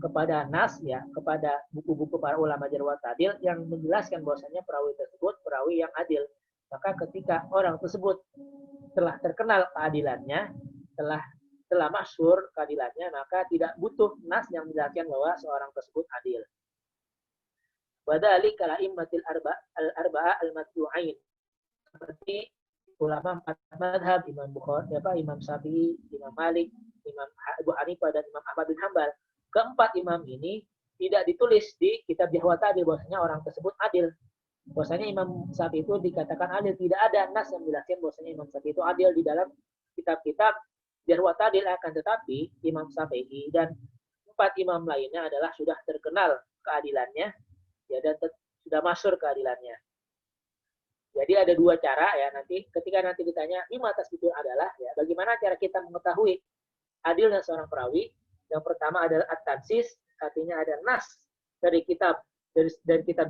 kepada nas ya, kepada buku-buku para ulama jarh wa ta'dil yang menjelaskan bahwasanya perawi tersebut perawi yang adil. Maka ketika orang tersebut telah terkenal keadilannya, telah masyhur keadilannya, maka tidak butuh nas yang menjelaskan bahwa seorang tersebut adil. Wadali kala immatil al-arba'a al-matbu'ain, seperti ulama empat madhab, Imam Bukhari, Imam Syafi'i, Imam Malik, Imam Abu Hanifah, dan Imam Ahmad bin Hanbal. Keempat imam ini tidak ditulis di kitab jarh wa ta'dil bahwasanya orang tersebut adil. Bahwasanya Imam Syafi'i itu dikatakan adil, tidak ada nas yang menjelaskan bahwasanya Imam Syafi'i itu adil di dalam kitab-kitab jarh wa ta'dil. Akan tetapi Imam Syafi'i dan empat imam lainnya adalah sudah terkenal keadilannya ya, dan sudah masyhur keadilannya. Jadi ada dua cara ya, ketika ditanya lima tasbitul adalah ya, bagaimana cara kita mengetahui adilnya seorang perawi. Yang pertama adalah at-tansis, artinya ada nas dari kitab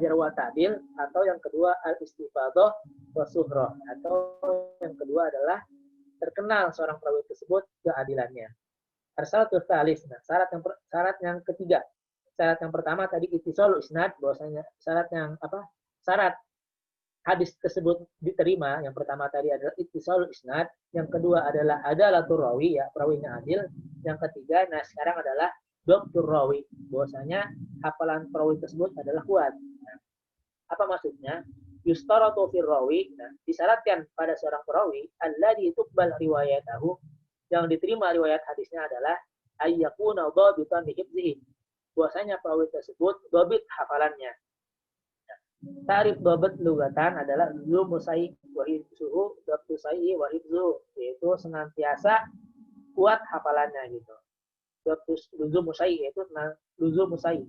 jarh wa ta'dil, atau yang kedua al-istifadhah wa suhrah, atau yang kedua adalah terkenal seorang perawi tersebut keadilannya. Arsalatul tsalis. Nah, syarat yang ketiga. Syarat yang pertama tadi ittisalul isnad, bahwasanya syarat hadis tersebut diterima. Yang pertama tadi adalah ittisalul isnad, yang kedua adalah adalatur rawi ya, perawinya adil. Yang ketiga, nah sekarang adalah dhabtur rawi, bahwasanya hafalan perawi tersebut adalah kuat. Nah, apa maksudnya? Yustaratu fir rawi, nah disyaratkan pada seorang perawi alladzi tuqbal riwayatahu, yang diterima riwayat hadisnya adalah ayyakuna dhabitan bi hifdzihi, bahwasanya perawi tersebut dhabit hafalannya. Tarif dhabat lugatan adalah luzum musai wa hifzuhu, dhabtu sai wa hifzuhu, yaitu senantiasa kuat hafalannya gitu. Dhabtu luzum musai, yaitu luzum musai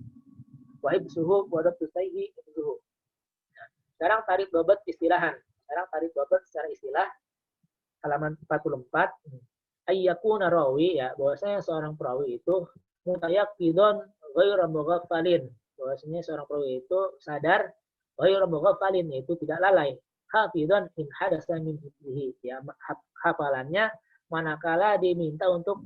wa hifzuhu wa dhabtu sai hifzuhu. Sekarang tarif dhabat istilahan. Sekarang tarif dhabat secara istilah halaman 44. Ayyakuna rawi ya, bahwasanya seorang perawi itu mutayaqqidun ghairu mughaffalin, bahwasanya seorang perawi itu sadar ghairu mughaffalin, yaitu tidak lalai, hafidhan in hadasa min hifdzihi, ya hafalannya manakala diminta untuk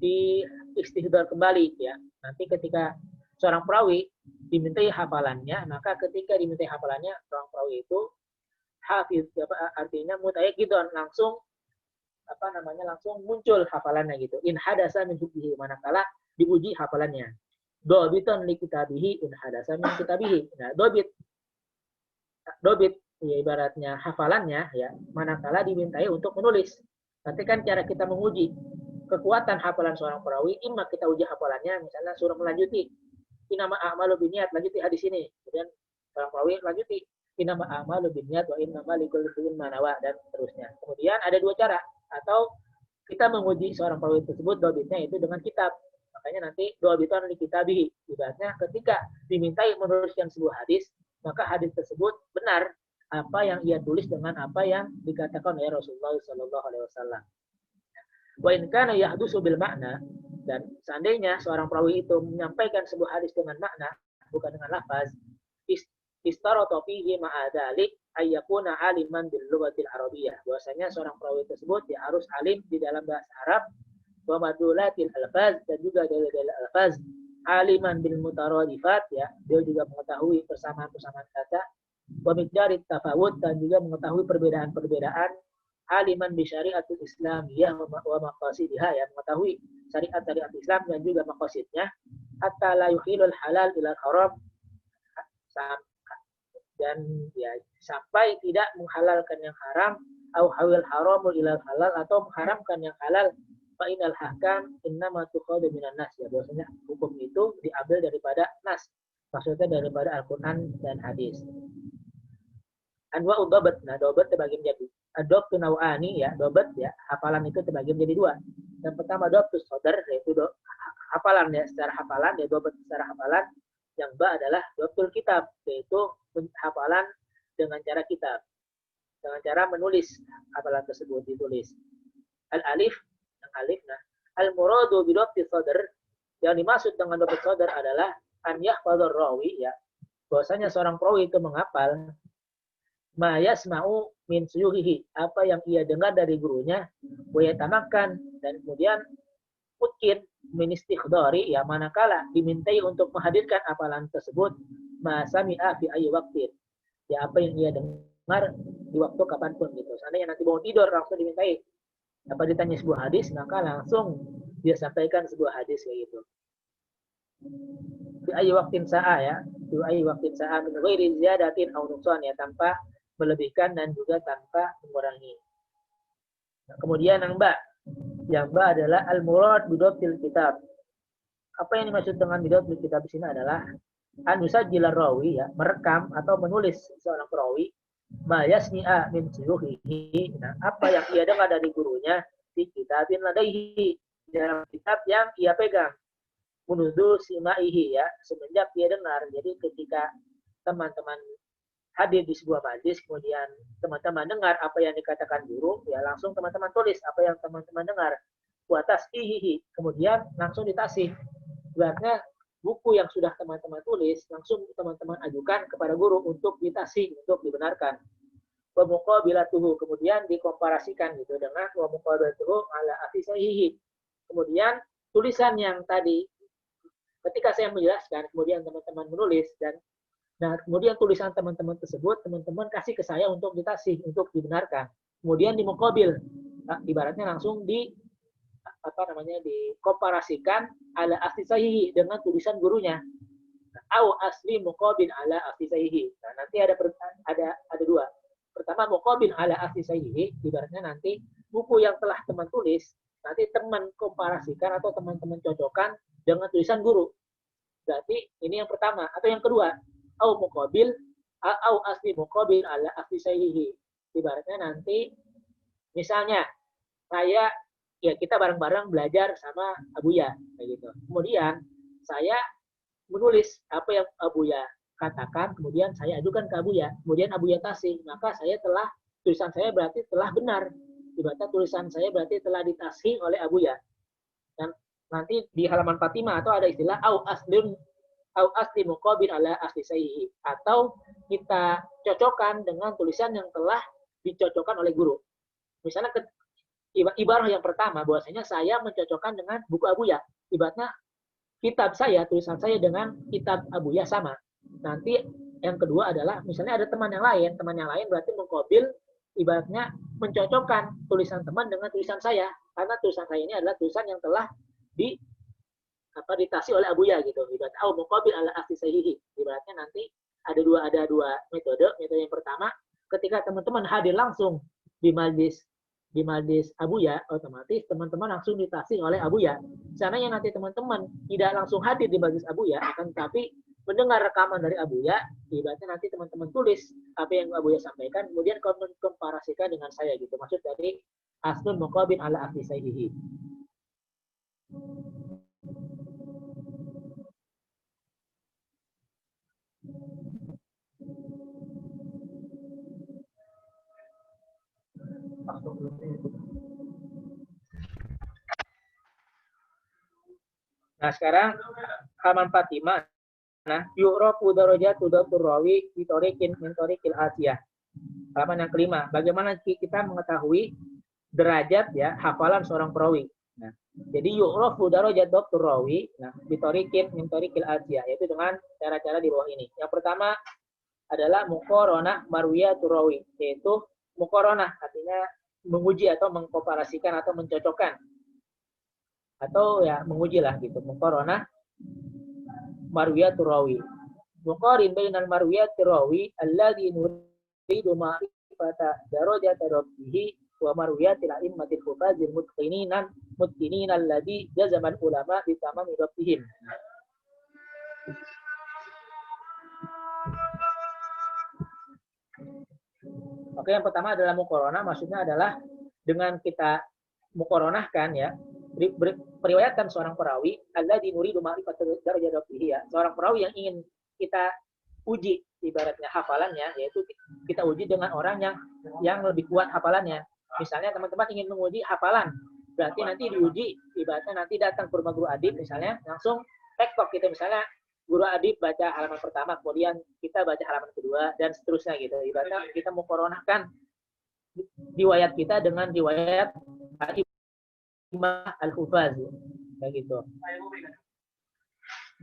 diistihdar kembali ya. Nanti ketika seorang perawi dimintai hafalannya, maka ketika dimintai hafalannya seorang perawi itu hafiz, artinya mutayaqidon, langsung langsung muncul hafalannya gitu. In hadasa min hubbihi, manakala diuji hafalannya. Dobiton li kitabihi in hadasa min kitabihi. Nah, dobit ya ibaratnya hafalannya ya, manakala dimintai untuk menulis. Nanti kan cara kita menguji kekuatan hafalan seorang perawi, imma kita uji hafalannya, misalnya suruh melanjuti inama a'malu binniyat, lanjuti hadis ini. Kemudian seorang perawi lanjuti inama a'malu binniyat wa innama likulli imrin ma nawa, dan seterusnya. Kemudian ada dua cara, atau kita menguji seorang perawi tersebut dobitnya itu dengan kitab. Makanya nanti dobiton li kitabihi, ibaratnya ketika dimintai menuliskan sebuah hadis, maka hadis tersebut benar apa yang ia tulis dengan apa yang dikatakan oleh Rasulullah Shallallahu Alaihi Wasallam. Wa in kana yahdusu bil makna, dan seandainya seorang perawi itu menyampaikan sebuah hadis dengan makna bukan dengan lafaz, istarata fihi ma'adalik ayyakuna aliman bil lughatil arabiyyah, bahwasanya seorang perawi tersebut dia harus alim di dalam bahasa Arab, wa madulatil alfaz, dan juga dalil-dalil alfaz, aliman bil mutaradifat, ya dia juga mengetahui persamaan-persamaan kata, wa miqdarit tafawut, dan juga mengetahui perbedaan-perbedaan, aliman bi syariatul islamiyah wa maqasidihah, ya mengetahui syariat Islam dan juga maqasidnya, hatta la yuhilul halal ila haram, dan ya sampai tidak menghalalkan yang haram, au hawil haramul ila halal, atau mengharamkan yang halal. Fa inal hakam innama tukhadu minan nas, ya bahwasanya hukum itu diambil daripada nas, maksudnya daripada Al-Qur'an dan hadis. Anwa udabat, nah dobat terbagi menjadi adobtu nawani, ya dobat ya hafalan itu terbagi menjadi dua. Yang pertama dobtu sodar, yaitu hafalan ya secara hafalan, ya dobat secara hafalan. Yang ba adalah dobtul kitab, yaitu hafalan dengan cara kitab, dengan cara menulis hafalan tersebut ditulis. Al alif, yang alif, nah al muradu bi dobti sodar, yang dimaksud dengan dobat sodar adalah an yahfadzur rawi, ya bahwasanya seorang perawi itu menghafal ma yasma'u min suyuhihi, apa yang ia dengar dari gurunya, wa yatamakan, dan kemudian mungkin min istikhdari, ya manakala dimintai untuk menghadirkan hafalan tersebut, ma sami'a fi ayyi waqtin, ya apa yang ia dengar di waktu kapanpun gitu. Seandainya nanti mau tidur langsung dimintai apa ditanya sebuah hadis, maka langsung dia sampaikan sebuah hadis kayak gitu. Fi ayyi waqtin sa'a, ya fi ayyi waqtin sa'a min ghairi ziyadatin aw nuqsan, ya tanpa melebihkan dan juga tanpa mengurangi. Nah, kemudian yang ba adalah al-murad bidobtil kitab. Apa yang dimaksud dengan bidobtil kitab di sini adalah anusajjilar rawi, ya merekam atau menulis seorang perawi ma yasmi'a min suyuhihi, nah apa yang ia dengar dari gurunya di kitabin ladaihi, dalam kitab yang ia pegang, menuduh simaihi, ya semenjak dia dengar. Jadi ketika teman-teman hadir di sebuah majlis, kemudian teman-teman dengar apa yang dikatakan guru, ya langsung teman-teman tulis apa yang teman-teman dengar. Buatas ihihi, kemudian langsung ditasih. Berarti buku yang sudah teman-teman tulis langsung teman-teman ajukan kepada guru untuk ditasih, untuk dibenarkan. Wa muqabilatuhu, kemudian dikomparasikan gitu dengan wa muqabilatuhu ala afisaihi. Kemudian tulisan yang tadi ketika saya menjelaskan, kemudian teman-teman menulis, dan nah, kemudian tulisan teman-teman tersebut, teman-teman kasih ke saya untuk ditasih, untuk dibenarkan. Kemudian dimuqabil, nah, ibaratnya langsung dikomparasikan ala asli sahihi dengan tulisan gurunya. Au asli muqabil ala asli sahihi. Nah, nanti ada dua. Pertama muqabil ala asli sahihi, ibaratnya nanti buku yang telah teman tulis, nanti teman komparasikan atau teman-teman cocokkan dengan tulisan guru. Berarti ini yang pertama. Atau yang kedua, au muqabil au asli muqabil ala asli sahihi. Ibaratnya nanti misalnya kita bareng-bareng belajar sama Abuya kayak gitu. Kemudian saya menulis apa yang Abuya katakan, kemudian saya ajukan ke Abuya, kemudian Abuya tasih, maka tulisan saya berarti telah benar. Ibaratnya tulisan saya berarti telah ditasih oleh Abuya. Dan nanti di halaman Fatimah atau ada istilah au asli muqabil ala asli sahihi, atau kita cocokkan dengan tulisan yang telah dicocokkan oleh guru. Misalnya ibarah yang pertama bahwasanya saya mencocokkan dengan buku Abuya. Ibaratnya kitab saya, tulisan saya dengan kitab Abuya sama. Nanti Yang kedua adalah misalnya ada teman yang lain berarti mengkobil ibaratnya mencocokkan tulisan teman dengan tulisan saya karena tulisan saya ini adalah tulisan yang telah di ditasi oleh Abuya gitu. Ibaratnya mengkobil ala asli sahihi. Ibaratnya nanti ada dua metode. Metode yang pertama ketika teman-teman hadir langsung di majlis Abuya, otomatis teman-teman langsung ditasi oleh Abuya. Seandainya nanti teman-teman tidak langsung hadir di majlis Abuya, akan tetapi mendengar rekaman dari Abuya, ibaratnya nanti teman-teman tulis apa yang Abuya sampaikan, kemudian komparasikan dengan saya gitu. Maksud dari aslun muqabil ala asli sahihi. Nah, sekarang halaman 45. Nah, yu'rafu darajatu dhatur rawi fi tariqin min tariqil atiyah. Halaman yang kelima, bagaimana kita mengetahui derajat ya hafalan seorang perawi. Nah, jadi yu'rafu darajat dhatur rawi, nah, fi tariqin min tariqil atiyah, yaitu dengan cara-cara di bawah ini. Yang pertama adalah muqaranah marwiyatur rawi, yaitu muqaranah artinya menguji atau mengkomparasikan atau mencocokkan atau ya menguji lah gitu. Muqaranah marwiyatur rawi. Muqarin bainal marwiyatur rawi alladhi nuridu ma'rifata darajat rabbih wa marwiyatil a'immatil hufazil mutqinin alladhi jazaman ulama bi tamami rabbihim. Oke, yang pertama adalah muqaranah, maksudnya adalah dengan kita muqaranahkan ya, periwayatan seorang perawi alladzi nuridu ma'rifata darajat rabbih ya, seorang perawi yang ingin kita uji ibaratnya hafalannya, yaitu kita uji dengan orang yang lebih kuat hafalannya. Misalnya teman-teman ingin menguji hafalan, berarti nanti diuji ibaratnya nanti datang ke rumah guru adib misalnya, langsung tektok kita misalnya guru adib baca halaman pertama, kemudian kita baca halaman kedua dan seterusnya gitu. Ibaratnya kita muqaranahkan riwayat kita dengan riwayat Imam Al-Hufaz kayak gitu.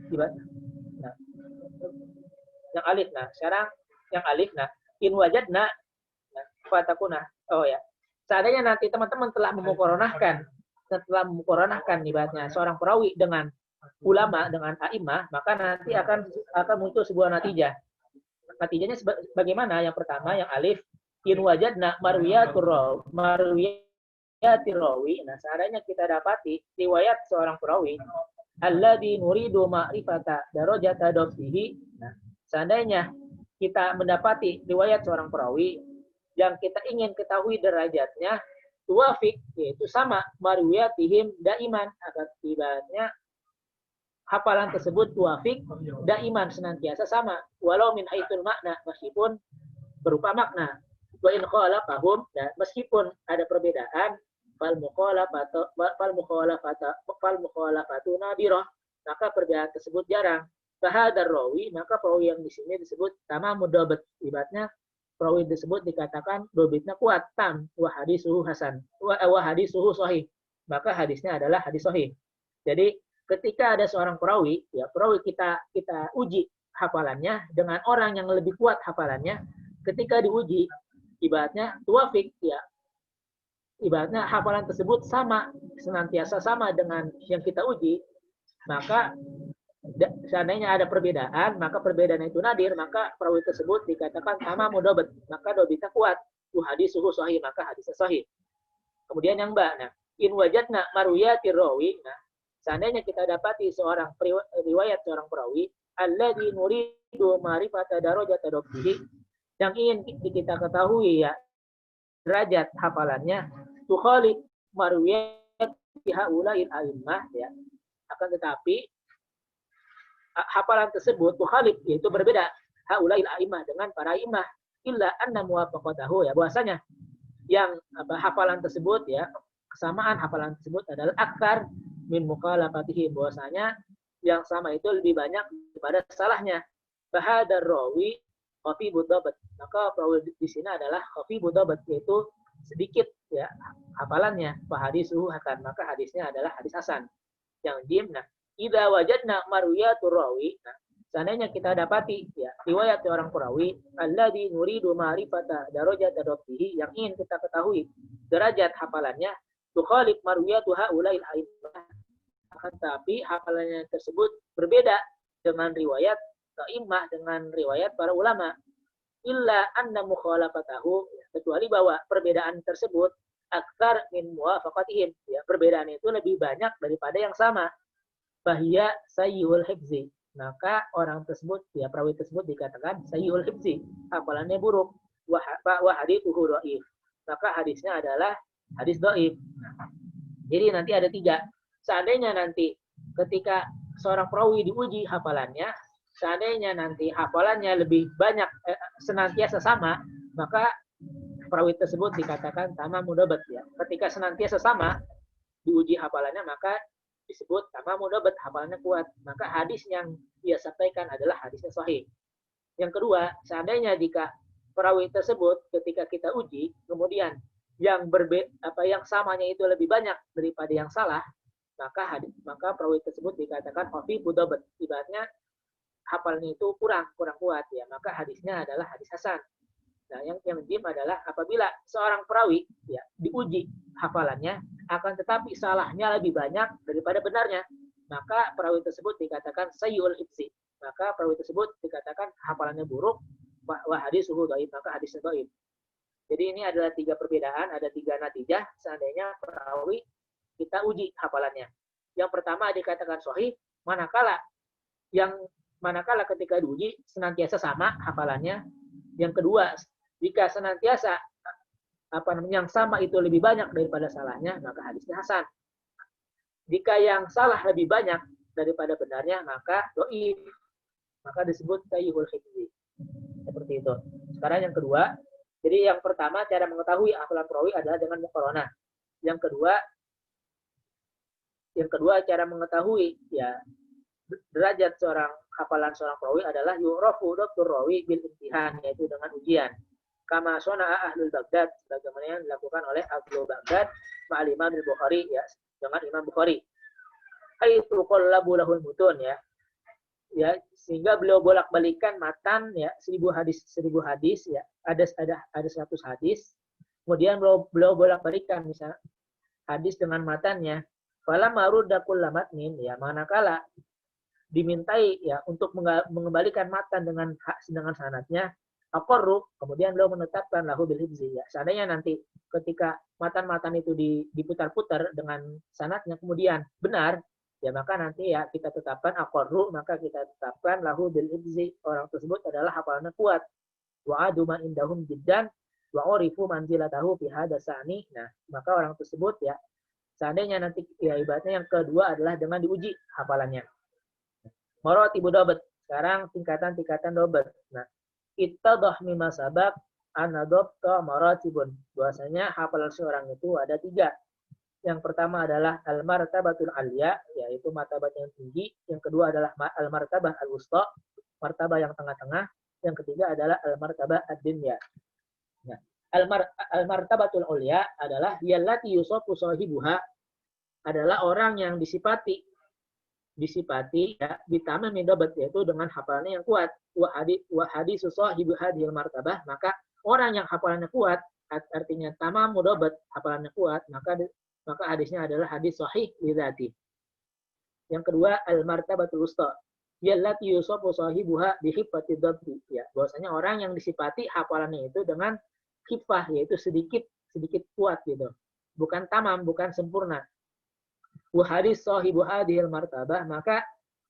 Nah, yang alif, nah sekarang yang alif, nah in wajadna fatakuna. Oh ya, seandainya nanti teman-teman telah memuqaranahkan ibaratnya seorang perawi dengan ulama, dengan a'imah, maka nanti akan muncul sebuah natijah. Natijahnya bagaimana? Yang pertama yang alif in wajadna marwiyatur rawi. Nah, seandainya kita dapati riwayat seorang perawi alladzi nuridu ma'rifata darajata dhabtihi. Nah, seandainya kita mendapati riwayat seorang perawi yang kita ingin ketahui derajatnya, tuwafik, yaitu sama marwiyatihim daiman, agar tiba-tiba hafalan tersebut tuwafik daiman, senantiasa sama, walau min haitsul makna, meskipun berupa makna. Wa in khalafahum, dan meskipun ada perbedaan, fal mukhalafatu nadirah, maka perbedaan tersebut jarang. Fahadar rawi, maka perawi yang di sini disebut tamamud dhabt, ibaratnya perawi tersebut dikatakan dobitnya kuat, tam, wa hadisuhu hasan, wa hadisuhu sahih, maka hadisnya adalah hadis sahih. Jadi ketika ada seorang perawi, ya perawi kita uji hafalannya dengan orang yang lebih kuat hafalannya, ketika diuji ibaratnya tuwafik, ya ibaratnya hafalan tersebut sama, senantiasa sama dengan yang kita uji, maka seandainya ada perbedaan, maka perbedaan itu nadir, maka perawi tersebut dikatakan sama mudabat, maka dobitnya kuat, hadis suhu sahih, maka hadisnya sahih. Kemudian yang mbak, nah in wajadna marwiyatir rawi, nah seandainya kita dapati seorang riwayat seorang perawi alladzi nuridu ma'rifata darajata rabbih, yang ingin kita ketahui ya derajat hafalannya, tukhalid marwiyat haula'il a'immah ya, akan tetapi hafalan tersebut tukhalid, yaitu berbeda haula'il a'immah dengan para a'immah, illa anna muwafaqatahu, ya bahwasanya yang hafalan tersebut ya, kesamaan hafalan tersebut adalah aktar min mukhalafatihim, bahwasanya yang sama itu lebih banyak daripada salahnya. Fahadar rawi khafifud dhabt, maka perawi di sini adalah khafifud dhabt, yaitu sedikit ya hafalannya. Fahadisuhu hasan, maka hadisnya adalah hadis hasan. Yang jim, nah idza wajadna marwiyatur rawi, nah Seandainya kita dapati ya riwayat orang perawi alladzi nuridu ma'rifata darajat rabbih, yang ingin kita ketahui derajat hafalannya, tukhalif marwiyatu haula'il a'immah, akan tapi hafalannya tersebut berbeda dengan riwayat a'immah, dengan riwayat para ulama. Illa anna mukhalafatahu, kecuali bahwa perbedaan tersebut aktsar min muwafaqatihim, ya perbedaan itu lebih banyak daripada yang sama. Bahia sayyul hifzi, maka orang tersebut ya perawi tersebut dikatakan sayyul hifzi, hafalannya buruk. Wa hadithuhu dhaif, maka hadisnya adalah hadis dhaif. Jadi nanti ada 3. Seandainya nanti ketika seorang perawi diuji hafalannya, seandainya nanti hafalannya lebih banyak senantiasa sama, maka perawi tersebut dikatakan tamam mudhabat ya. Ketika senantiasa sama diuji hafalannya, maka disebut tamam mudhabat, hafalannya kuat. Maka hadis yang dia sampaikan adalah hadisnya sahih. Yang kedua, seandainya jika perawi tersebut ketika kita uji, kemudian yang yang samanya itu lebih banyak daripada yang salah, maka perawi tersebut dikatakan hafi mudhabat. Ibaratnya hafalannya itu kurang kuat ya, maka hadisnya adalah hadis hasan. Nah, yang jim adalah apabila seorang perawi ya diuji hafalannya, akan tetapi salahnya lebih banyak daripada benarnya, maka perawi tersebut dikatakan sayyul hifzi. Maka perawi tersebut dikatakan hafalannya buruk, wa hadisuhu dhaif, maka hadisnya dhaif. Jadi ini adalah 3 perbedaan, ada 3 natijah seandainya perawi kita uji hafalannya. Yang pertama dikatakan sahih manakala ketika diuji senantiasa sama hafalannya. Yang kedua, jika senantiasa yang sama itu lebih banyak daripada salahnya, maka hadisnya hasan. Jika yang salah lebih banyak daripada benarnya, maka dhaif, maka disebut sayyul hifzi. Seperti itu. Sekarang yang kedua, jadi yang pertama cara mengetahui hafalan perawi adalah dengan muqaranah. Yang kedua cara mengetahui ya derajat hafalan seorang perawi adalah yu'rafu dhabtur rawi bil imtihan, yaitu dengan ujian. Kama sona'a ahlul Baghdad, sebagaimana yang dilakukan oleh Ahlul Baghdad ma'al Imam Bukhari ya, dengan Imam Bukhari. Haitsu qallabu lahul mutun ya. Ya, sehingga beliau bolak-balikan matan ya 1000 hadis ya. Ada 100 hadis. Kemudian beliau bolak-balikan misalnya hadis dengan matannya. Fala marudda kullu matnin ya, manakala dimintai ya untuk mengembalikan matan dengan sanadnya, aqarru, kemudian beliau menetapkan lahu bil hifzi ya. Seandainya nanti ketika matan-matan itu diputar-putar dengan sanadnya kemudian benar, ya maka nanti ya kita tetapkan aqarru, maka kita tetapkan lahu bil hifzi, orang tersebut adalah hafalannya kuat. Wa aduma indahum jiddan wa urifu manzilatahu fi hadasani. Nah, maka orang tersebut ya seandainya nanti ya ibaratnya yang kedua adalah dengan diuji hafalannya. Maratibu dhabat. Sekarang tingkatan-tingkatan dhabat. Nah, ittadah mimma sabaq anadhabta maratibun. Bahwasanya hafalan seorang itu ada 3. Yang pertama adalah al-martabatul alya, yaitu martabat yang tinggi. Yang kedua adalah al-martabah al-wusta, martabah yang tengah-tengah. Yang ketiga adalah al-martabah ad-dunya. Nah, al-martabatul ulya adalah yallati yusafu sahibuha, adalah orang yang disifati ya bitama min dhabat, yaitu dengan hafalannya yang kuat. Wa hadisu sahibu hadhil martabah, maka orang yang hafalannya kuat artinya tamam mudhabat, hafalannya kuat, maka hadisnya adalah hadis sahih li dzati. Yang kedua al martabatul wusta, yallati yusafu sahibuha bi hifati dhabti ya, bahwasanya orang yang disifati hafalannya itu dengan khifah, yaitu sedikit kuat gitu. Bukan tamam, bukan sempurna. Wa hadis sahibu hadhil martabah, maka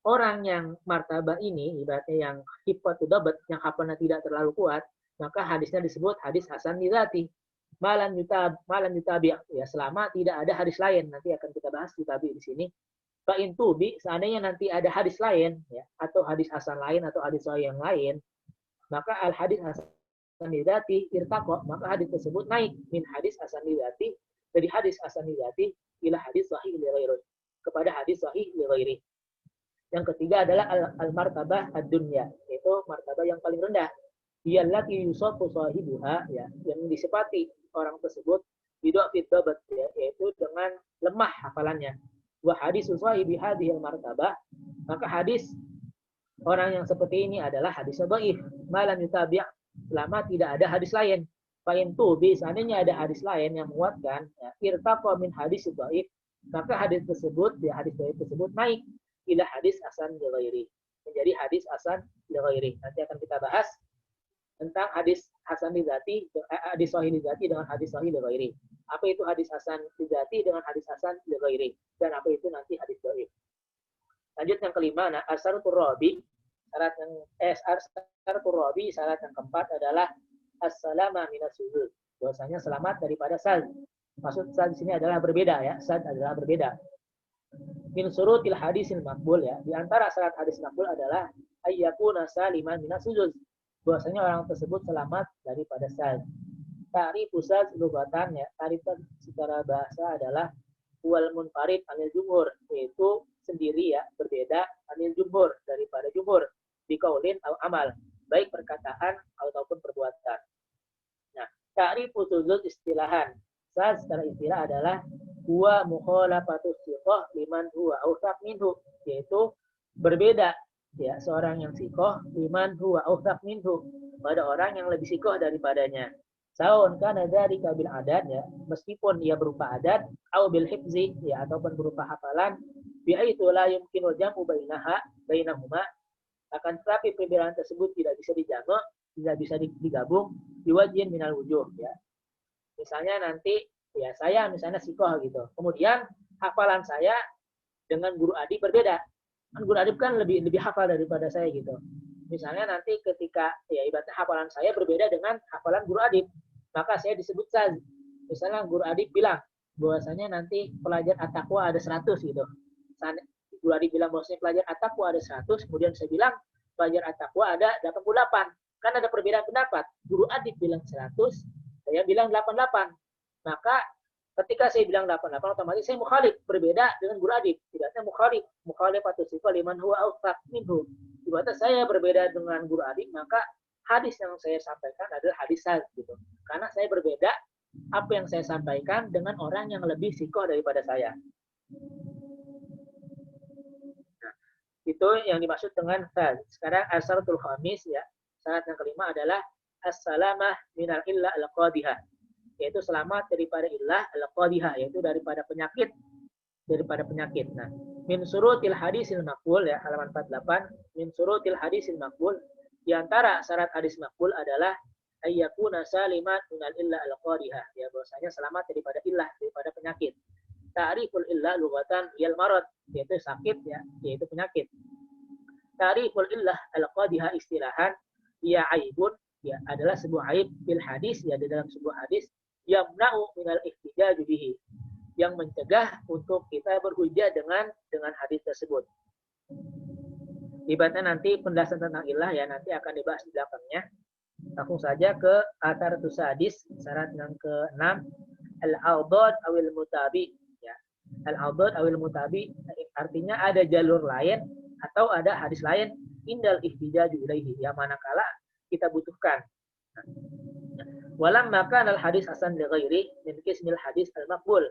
orang yang martabah ini ibaratnya yang hifatu dhabat, yang hafalannya tidak terlalu kuat, maka hadisnya disebut hadis hasan li dzati. Malan yutabi ya, selama tidak ada hadis lain. Nanti akan kita bahas yutabi di sini. Fa in tubi, seandainya nanti ada hadis lain ya, atau hadis hasan lain atau hadis sahih yang lain, maka al hadis hasan li dzati irtaqa, maka hadis tersebut naik min hadis hasan li dzati, dari hadis hasan li dzati ila hadis sahih li ghairi, kepada hadis sahih li ghairi. Yang ketiga adalah al-martabah ad-dunya, yaitu martabah yang paling rendah. Iyallati yusafu sahibuha ya, yang disifati orang tersebut bid'a fi dhabat ya, yaitu dengan lemah hafalannya. Wa hadis sahibi hadhil martabah, maka hadis Orang yang seperti ini adalah hadisnya dhaif, malam yutabi' selama tidak ada hadis lain. Fa'in tubi, seandainya ada hadis lain yang menguatkan, ya, irtaqa min hadis dhaif, maka hadis tersebut, ya, hadis dhaif tersebut naik ila hadis hasan li ghairi, menjadi hadis hasan li ghairi. Nanti akan kita bahas tentang hadis hasan li dzati, hadis sahih li dzati dengan hadis sahih li ghairi. Apa itu hadis hasan li dzati dengan hadis hasan li ghairi, dan apa itu nanti hadis dhaif. Lanjut yang kelima, nah asyarutur rabi, syarat yang keempat adalah as-salama minas sujud. Bahwasanya selamat daripada sad. Maksud sad di sini adalah berbeda ya. Sad adalah berbeda. Min surutil hadisil maqbul ya. Di antara syarat hadis maqbul adalah ayyakuna saliman minas sujud. Bahwasanya orang tersebut selamat daripada sad. Ta'rif sad lugatan ya. Ta'rif secara bahasa adalah wal munfarid anil jumhur, yaitu sendiri ya, berbeda anil jumhur daripada jumhur, biqaulin atau amal, baik perkataan ataupun perbuatan. Nah, ta'rifu suzul istilahan. Saz secara istilah adalah huwa mukhalafatus siqah liman huwa awsaq minhu, yaitu berbeda ya seorang yang siqah liman huwa awsaq minhu, pada orang yang lebih siqah daripadanya. Saun kana dzalika bil adat ya, meskipun ia berupa adat atau bil hifzi ya, ataupun berupa hafalan, bi'aitu la yumkinu jam'u bainahuma, akan tetapi perbedaan tersebut tidak bisa dijamak, tidak bisa digabung diwajin minal wujuh ya. Misalnya nanti ya saya misalnya sikoh gitu, kemudian hafalan saya dengan guru adik berbeda, kan guru adik kan lebih hafal daripada saya gitu. Misalnya nanti ketika ya ibaratnya hafalan saya berbeda dengan hafalan guru adik, maka saya disebut saz. Misalnya guru adik bilang bahwasanya nanti pelajar at-taqwa ada 100 gitu. Guru adik bilang bahwasanya pelajar at-taqwa ada 100, kemudian saya bilang pelajar at-taqwa ada 88. Kan ada perbedaan pendapat. Guru adik bilang 100, saya bilang 88. Maka ketika saya bilang 88, otomatis saya mukhalif, berbeda dengan guru adik. Tidaknya mukhalifatu sifa liman huwa awsaq minhu. Ibaratnya saya berbeda dengan guru adik, maka hadis yang saya sampaikan adalah hadis sahih gitu. Karena saya berbeda apa yang saya sampaikan dengan orang yang lebih sikoh daripada saya. Nah, itu yang dimaksud dengan sahih. Sekarang asyaratul khamis ya. Syarat yang kelima adalah as-salamah minal illah al-qadihah, yaitu selamat daripada illah al-qadihah, yaitu daripada penyakit. Nah, min surutil hadisil maqbul ya, halaman 48, min surutil hadisil maqbul, di antara syarat hadis maqbul adalah ayyakuna saliman minal illah al-qadihah, ya bahwasanya selamat daripada illah, daripada penyakit. Ta'riful illah lughatan yal marad, yaitu sakit ya, yaitu penyakit. Ta'riful illah al-qadihah istilahan ya aibun, ya adalah sebuah aib bil hadis ya, di dalam sebuah hadis, yamna'u minal ihtijaj bihi, yang mencegah untuk kita berhujjah dengan hadis tersebut. Ibaratnya nanti penjelasan tentang ilah ya nanti akan dibahas di belakangnya. Langsung saja ke ataratus hadis, syarat yang ke-6, al-adad awil mutabi ya. Al-adad awil mutabi artinya ada jalur lain atau ada hadis lain indal ihtijaju ilaihi, yang manakala kita butuhkan. Walam maka al hadis hasan li ghairi min qismil hadis al maqbul.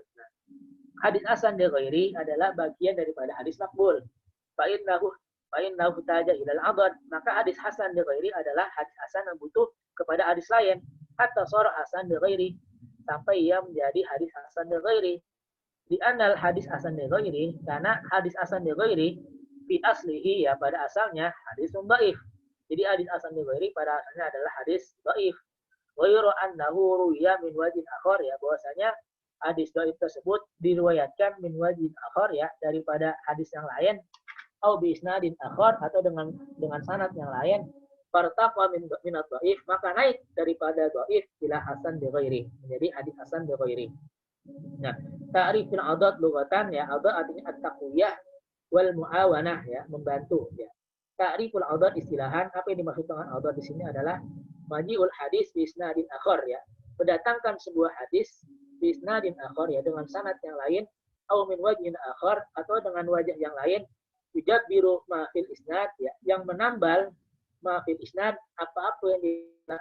Hadis hasan li ghairi adalah bagian daripada hadis maqbul. Fa innahu taja ilal adad, maka hadis hasan li ghairi adalah hadis hasan yang butuh kepada hadis lain, hatta sara hasan li ghairi, sampai ia menjadi hadis hasan li ghairi. Di anal hadis hasan li ghairi, karena hadis hasan li ghairi fi aslihi ya, pada asalnya hadis dhaif. Jadi hadis hasan li ghairi pada asalnya adalah hadis dhaif. Ghairu annahu ruwiya min wajhin akhar ya, bahwasanya hadis dhaif tersebut diriwayatkan min wajhin akhar ya, daripada hadis yang lain, au bi isnadin akhar, atau dengan sanad yang lain, fartaqa min dhaif, maka naik daripada dhaif ila hasan bi ghairi, menjadi hadis hasan bi ghairi. Nah, ta'riful adad lughatan ya, adad artinya at-taqwiyah wal muawanah ya, membantu ya. Ta'riful adad istilahan, apa yang dimaksud dengan adad di sini adalah maji'ul hadis bi isnadin akhar ya, mendatangkan sebuah hadis bi isnadin akhar ya, dengan sanad yang lain, au min wajhin akhar, atau dengan wajah yang lain, yujabbiru ma fil isnad ya, yang menambal ma fil isnad, apa-apa yang di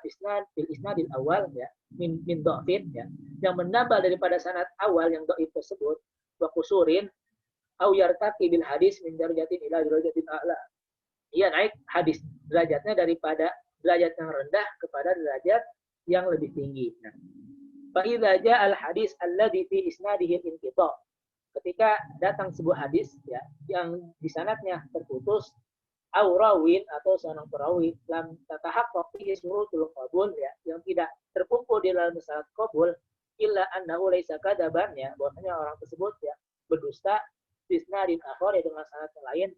isnad fil isnadil awal ya, min dhafin ya, yang menambal daripada sanad awal yang dhaif tersebut, wa qusurin au yartaqi bil hadis min darajatin ila darajatin a'la, ia naik hadis derajatnya daripada derajat yang rendah kepada derajat yang lebih tinggi. Nah, fa idza jaa al hadis alladhi fi isnadihi inqita. Ketika datang sebuah hadis ya yang di sanadnya terputus au rawin atau seorang perawi lam tatahaqqaq fihi syurutul qabul ya yang tidak terkumpul di dalam syarat qabul illa annahu laisa kadaban ya bahwasanya orang tersebut ya berdusta isnadin akhar ya dengan sanad yang lain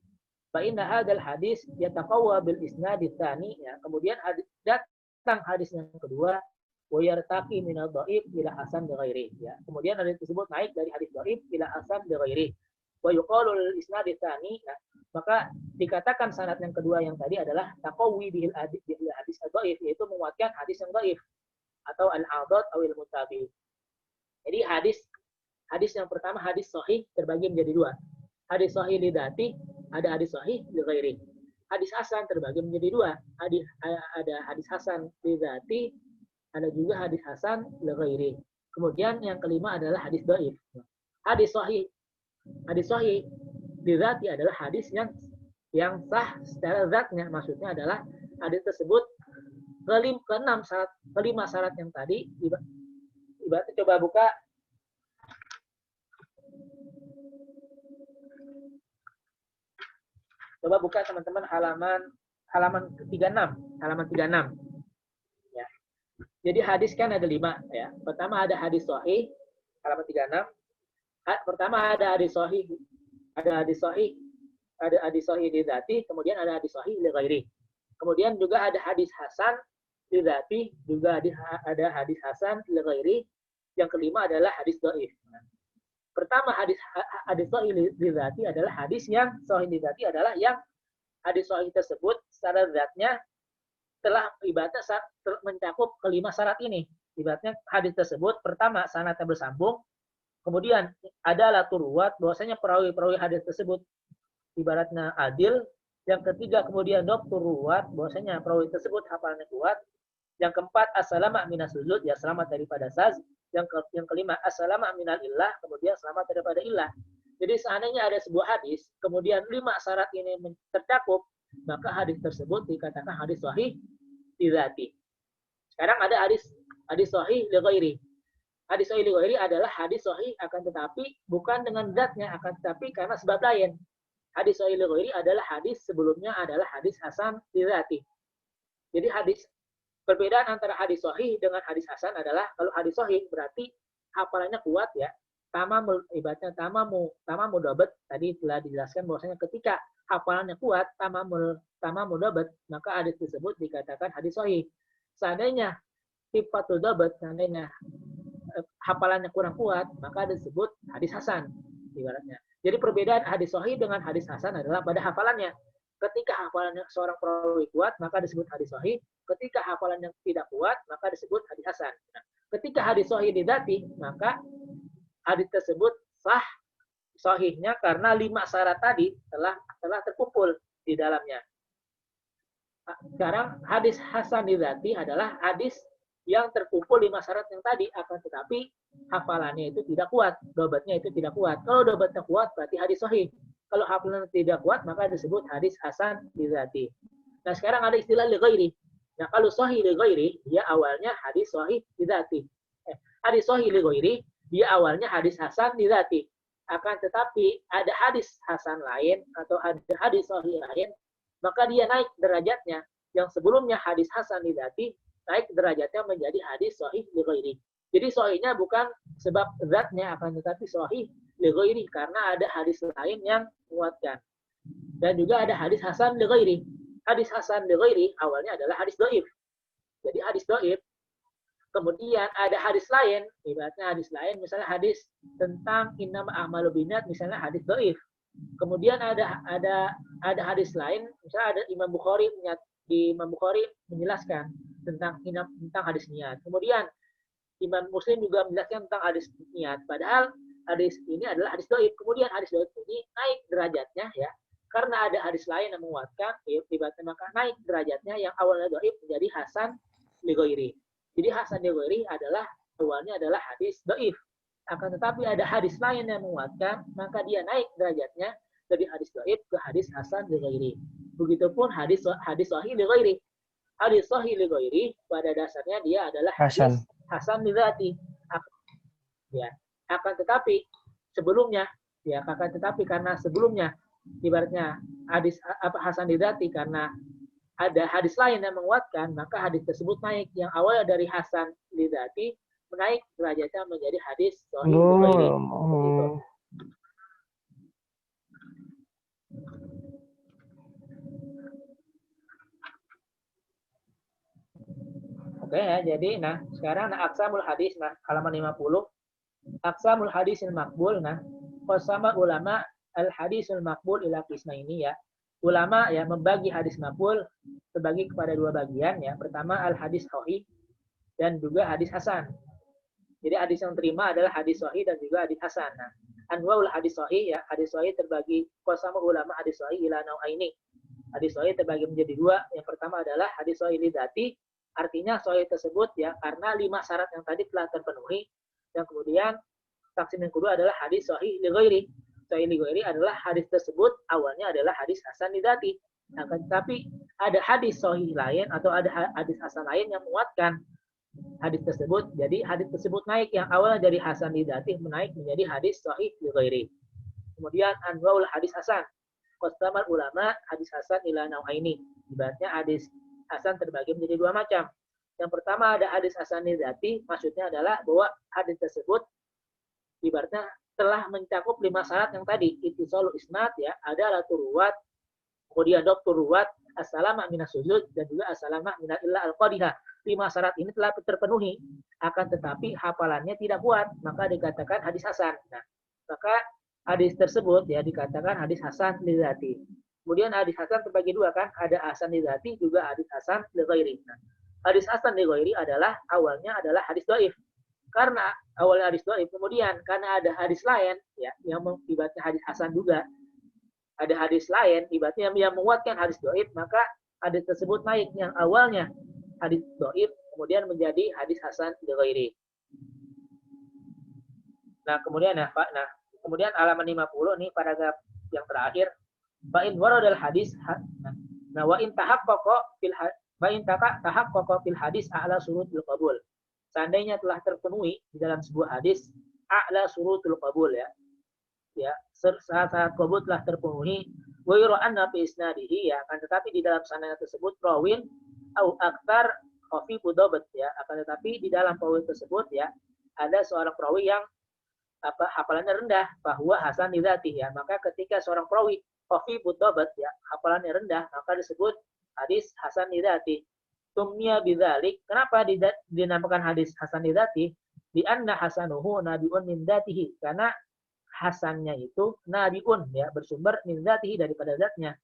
fa inna hadzal hadis yataqawwa bil isnadit tsani ya kemudian datang hadis yang kedua wa yartaqi min ad-dhaif ila hasan bi ghairi ya kemudian hadis tersebut naik dari hadis dhaif ila hasan bi ghairi wa yuqalu lil isnad tsani nah, maka dikatakan sanad yang kedua yang tadi adalah taqawi bil hadis dhaif yaitu menguatkan hadis yang dhaif atau al-adad atau al-mutabi. Jadi hadis yang pertama hadis sahih terbagi menjadi dua. Hadis sahih li dzati, ada hadis sahih li ghairi. Hadis hasan terbagi menjadi dua. Ada hadis hasan li dzati, ada juga hadis hasan li ghairi. Kemudian yang kelima adalah hadis dhaif. Hadis sahih li dzati adalah hadis yang sah secara zatnya, maksudnya adalah hadis tersebut kelima syarat yang tadi ibaratnya coba buka teman-teman halaman 36 ya. Jadi hadis kan ada 5 ya. Pertama ada hadis sahih halaman 36. Pertama ada hadis sahih li dzati, kemudian ada hadis sahih li ghairi. Kemudian juga ada hadis hasan li dzati, juga ada hadis hasan li ghairi. Yang kelima adalah hadis dhaif. Pertama hadis sahih li dzati adalah hadis yang sahih li dzati adalah yang hadis sahih tersebut secara zatnya telah ibaratnya mencakup kelima syarat ini. Ibaratnya hadis tersebut pertama sanadnya bersambung, kemudian adalah turuwat bahwasanya perawi hadis tersebut ibaratnya adil. Yang ketiga kemudian turuwat bahwasanya perawi tersebut hafalannya kuat. Yang keempat as-salama minas sujud ya selamat daripada saz. Yang kelima as-salama minal illah, kemudian selamat daripada illah. Jadi seandainya ada sebuah hadis, kemudian 5 syarat ini tercakup, maka hadis tersebut dikatakan hadis sahih li dzati. Sekarang ada hadis sahih li ghairi. Hadis sahih li ghairi adalah hadis sahih akan tetapi bukan dengan zatnya, akan tetapi karena sebab lain. Hadis sahih li ghairi adalah hadis sebelumnya adalah hadis hasan li dzati. Jadi perbedaan antara hadis sahih dengan hadis hasan adalah kalau hadis sahih berarti hafalannya kuat ya. Ibaratnya tamamu dabat tadi telah dijelaskan bahwasanya ketika hafalannya kuat tamamu dabat maka hadis tersebut dikatakan hadis sahih. Seandainya sifatul dabat seandainya hafalannya kurang kuat maka disebut hadis hasan ibaratnya. Jadi perbedaan hadis sahih dengan hadis hasan adalah pada hafalannya. Ketika hafalannya seorang perawi kuat, maka disebut hadis sahih. Ketika hafalan yang tidak kuat, maka disebut hadis hasan. Nah, ketika hadis sahih li dzati, maka hadis tersebut sah sahihnya karena 5 syarat tadi telah terkumpul di dalamnya. Sekarang hadis hasan li dzati adalah hadis yang terkumpul 5 syarat yang tadi, akan tetapi hafalannya itu tidak kuat, dobatnya itu tidak kuat. Kalau dobatnya kuat, berarti hadis sahih. Kalau hafalan tidak kuat, maka disebut hadis hasan li dzati. Nah, sekarang ada istilah li ghairi. Nah, kalau sahih li ghairi, dia awalnya hadis sahih li dzati. Hadis sahih li ghairi, dia awalnya hadis hasan li dzati. Akan tetapi ada hadis hasan lain atau ada hadis sahih lain, maka dia naik derajatnya. Yang sebelumnya hadis hasan li dzati, naik derajatnya menjadi hadis sahih li ghairi. Jadi sahihnya bukan sebab zatnya, akan tetapi sahih li ghairi karena ada hadis lain yang menguatkan. Dan juga ada hadis hasan li ghairi. Hadis hasan li ghairi awalnya adalah hadis dhaif. Jadi hadis dhaif. Kemudian ada hadis lain, ibaratnya hadis lain misalnya hadis tentang innama a'malu binniyat misalnya hadis dhaif. Kemudian ada hadis lain, misalnya ada Imam Bukhari menjelaskan tentang hadis niat. Kemudian Imam Muslim juga menjelaskan tentang hadis niat. Padahal hadis ini adalah hadis dhaif. Kemudian hadis dhaif ini naik derajatnya ya. Karena ada hadis lain yang menguatkan, ibaratnya maka naik derajatnya yang awalnya dhaif menjadi hasan li ghairi. Jadi hasan li ghairi adalah awalnya adalah hadis dhaif. Akan tetapi ada hadis lain yang menguatkan, maka dia naik derajatnya dari hadis dhaif ke hadis hasan li ghairi. Begitupun hadis sahih li ghairi. Hadis sahih li ghairi pada dasarnya dia adalah hadis hasan li dzati. Ya, akan tetapi sebelumnya karena sebelumnya ibaratnya hadis hasan li dzati karena ada hadis lain yang menguatkan, maka hadis tersebut naik. Yang awalnya dari hasan li dzati menaik derajatnya menjadi hadis sahih li ghairi. Oke ya, jadi sekarang aqsamul hadis halaman 50. Aqsamul hadisil maqbul qasama ulama al hadisul maqbul ila qismaini ya. Ulama ya membagi hadis maqbul terbagi kepada dua bagian ya. Pertama al hadis sahih dan juga hadis hasan. Jadi hadis yang terima adalah hadis sahih dan juga hadis hasan. Anwaul hadis sahih ya, hadis sahih terbagi qasama ulama hadis sahih ila nau'aini. Hadis sahih terbagi menjadi dua. Yang pertama adalah hadis sahih li dzati. Artinya sahih tersebut ya karena 5 syarat yang tadi telah terpenuhi. Yang kemudian taksim yang kedua adalah hadis sahih li ghairi. Sahih li ghairi adalah hadis tersebut awalnya adalah hadis hasan li dzati. Tetapi ada hadis sahih lain atau ada hadis hasan lain yang menguatkan hadis tersebut. Jadi hadis tersebut naik yang awalnya dari hasan li dzati menaik menjadi hadis sahih li ghairi. Kemudian anwaul hadis hasan. Qasamal ulama hadis hasan ila nau'aini. Ibaratnya hadis hasan terbagi menjadi dua macam. Yang pertama ada hadis hasan li dzati, maksudnya adalah bahwa hadis tersebut ibaratnya telah mencakup 5 syarat yang tadi. Ittisalul isnad ya, ada ratu ruwat, kemudian doktor ruwat, as-salama minas sujud dan juga as-salama minal illa al-qadihah. 5 syarat ini telah terpenuhi, akan tetapi hafalannya tidak kuat, maka dikatakan hadis hasan. Maka hadis tersebut ya dikatakan hadis hasan li dzati. Kemudian hadis hasan terbagi dua kan, ada hasan li dzati juga hadis hasan li ghairi. Hadis hasan li ghairi adalah awalnya adalah hadis dhaif. Karena awalnya hadis dhaif, kemudian karena ada hadis lain ya yang ibaratnya hadis hasan juga. Ada hadis lain ibaratnya yang menguatkan hadis dhaif, maka hadis tersebut naik yang awalnya hadis dhaif kemudian menjadi hadis hasan li ghairi. Kemudian halaman 50 nih paragraf yang terakhir. Fa'in waradal hadis wa in tahaqqaqa fil hadis a'la surutul qabul. Seandainya telah terpenuhi di dalam sebuah hadis a'la surutul qabul ya. Ya, syarat qabul telah terpenuhi wa yura anna fi isnadihi ya, akan tetapi di dalam sanad tersebut rawin au aktar khafifu dabat ya, akan tetapi di dalam perawi tersebut ya ada seorang perawi yang hafalannya rendah, bahwa hasan li dzati ya. Maka ketika seorang perawi khafifu dabat ya, hafalannya rendah, maka disebut hadis hasan li dzati. Tumnya bidzalik, kenapa dinamakan hadis hasan li dzati? Di anna hasanuhu nabiun min dzatihi, karena hasannya itu nabiun ya, bersumber min dzatihi daripada zatnya.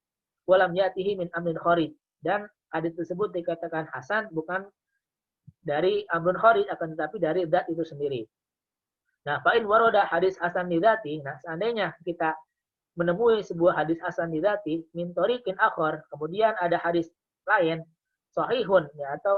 Walam yatihi min amrin kharij, dan hadis tersebut dikatakan hasan bukan dari amrun kharij, akan tetapi dari zat itu sendiri. Fa'in waroda hadis hasan li dzati, seandainya kita menemui sebuah hadis hasan li dzati min thoriqin akhar, kemudian ada hadis lain sahihun ya, atau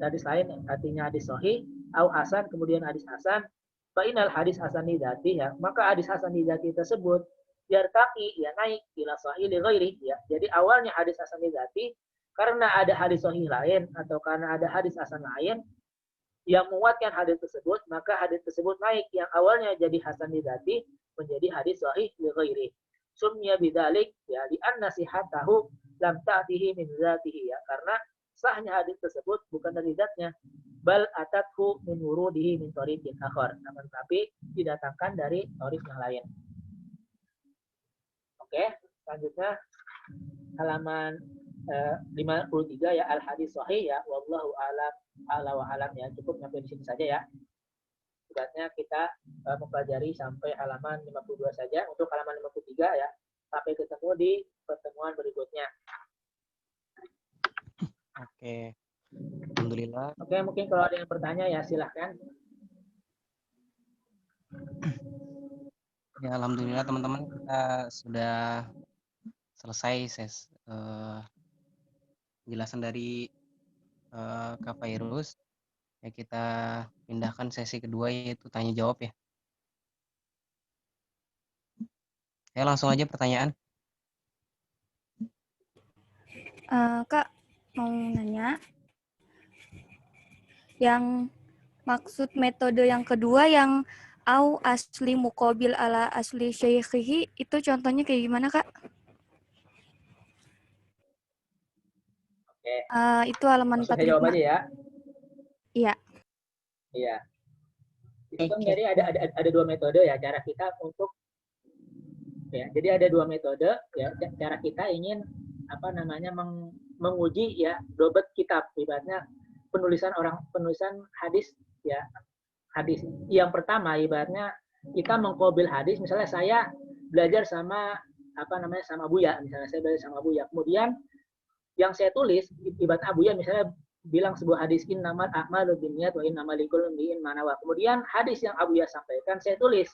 hadis lain artinya hadis sahih au hasan kemudian hadis hasan, fa'inal hadis hasan li dzati ya, maka hadis hasan li dzati tersebut yartaqi ya, naik ila sahih li ghairi ya. Jadi awalnya hadis hasan li dzati karena ada hadis sahih lain atau karena ada hadis hasan lain yang menguatkan hadis tersebut, maka hadis tersebut naik yang awalnya jadi hasan li dzati menjadi hadis sahih li ghairi. Sumya bidzalik ya li anna sihhatahu lam ta'tihi min dzatihi ya, karena sahnya hadis tersebut bukan dari zatnya, bal atathu min wurudihi min thariqin akhar, namun tapi didatangkan dari thariq yang lain. Oke, selanjutnya halaman 53 ya, al hadis sahih ya, wallahu a'lam ala wa alam ya, cukup sampai di sini saja ya. Tugasnya kita mempelajari sampai halaman 52 saja. Untuk halaman 53 ya, sampai ketemu di pertemuan berikutnya. Oke, alhamdulillah. Oke, mungkin kalau ada yang bertanya ya silahkan. Ya, alhamdulillah teman-teman, kita sudah selesai penjelasan dari Kak Fairuz. Ya, kita pindahkan sesi kedua yaitu tanya jawab ya. Saya langsung aja pertanyaan. Kak, mau nanya, yang maksud metode yang kedua yang au asli mukobil ala asli syekhihi, itu contohnya kayak gimana, Kak? Oke, Itu halaman langsung saya jawab 45. aja ya. Iya. Iya. Itu kan jadi ada dua metode ya cara kita untuk ya. Jadi ada dua metode ya cara kita ingin apa namanya menguji ya dobet kitab ibaratnya penulisan hadis ya hadis yang pertama ibaratnya kita mengkobil hadis misalnya saya belajar sama apa namanya sama Buya misalnya saya belajar sama Buya kemudian yang saya tulis ibarat Abuya misalnya bilang sebuah hadis innamal a'malu binniyat wa innamal likulli imri'in ma nawa. Kemudian hadis yang Abuya sampaikan saya tulis.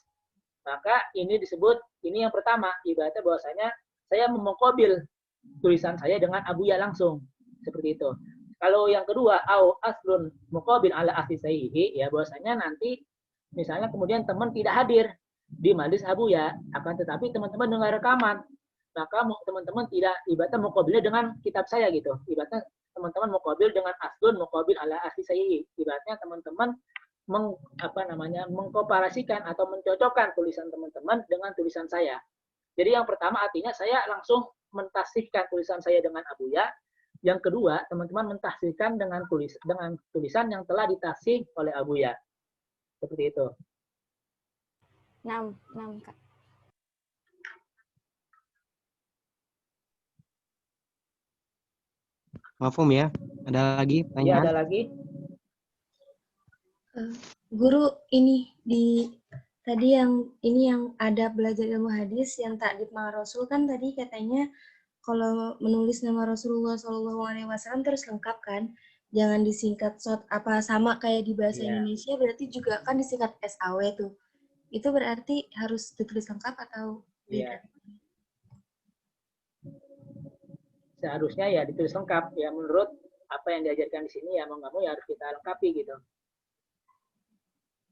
Maka ini disebut ini yang pertama ibaratnya bahwasanya saya mengkobil tulisan saya dengan Abuya langsung. Seperti itu. Kalau yang kedua au aslun muqabil ala asli sahihi ya bahwasanya nanti misalnya kemudian teman tidak hadir di majlis Abuya akan tetapi teman-teman dengar rekaman maka teman-teman tidak ibaratnya muqabilnya dengan kitab saya gitu. Ibaratnya teman-teman muqabil dengan aslun muqabil ala asli sahihi. Ibaratnya teman-teman mengkomparasikan atau mencocokkan tulisan teman-teman dengan tulisan saya. Jadi yang pertama artinya saya langsung mentasihkan tulisan saya dengan Abuya. Yang kedua, teman-teman mentasihkan dengan tulisan yang telah ditasih oleh Abuya. Seperti itu. 6, Kak. Mafhum ya? Ada lagi Ya, pertanyaan? ada lagi? Guru, ini tadi yang ada belajar ilmu hadis yang takdib ma Rasul kan tadi katanya kalau menulis nama Rasulullah SAW terus lengkap kan, jangan disingkat apa sama kayak di bahasa Indonesia berarti juga kan disingkat SAW tuh. Itu berarti harus ditulis lengkap atau beda? Seharusnya ya ditulis lengkap ya menurut apa yang diajarkan di sini ya mau nggak mau ya harus kita lengkapi gitu.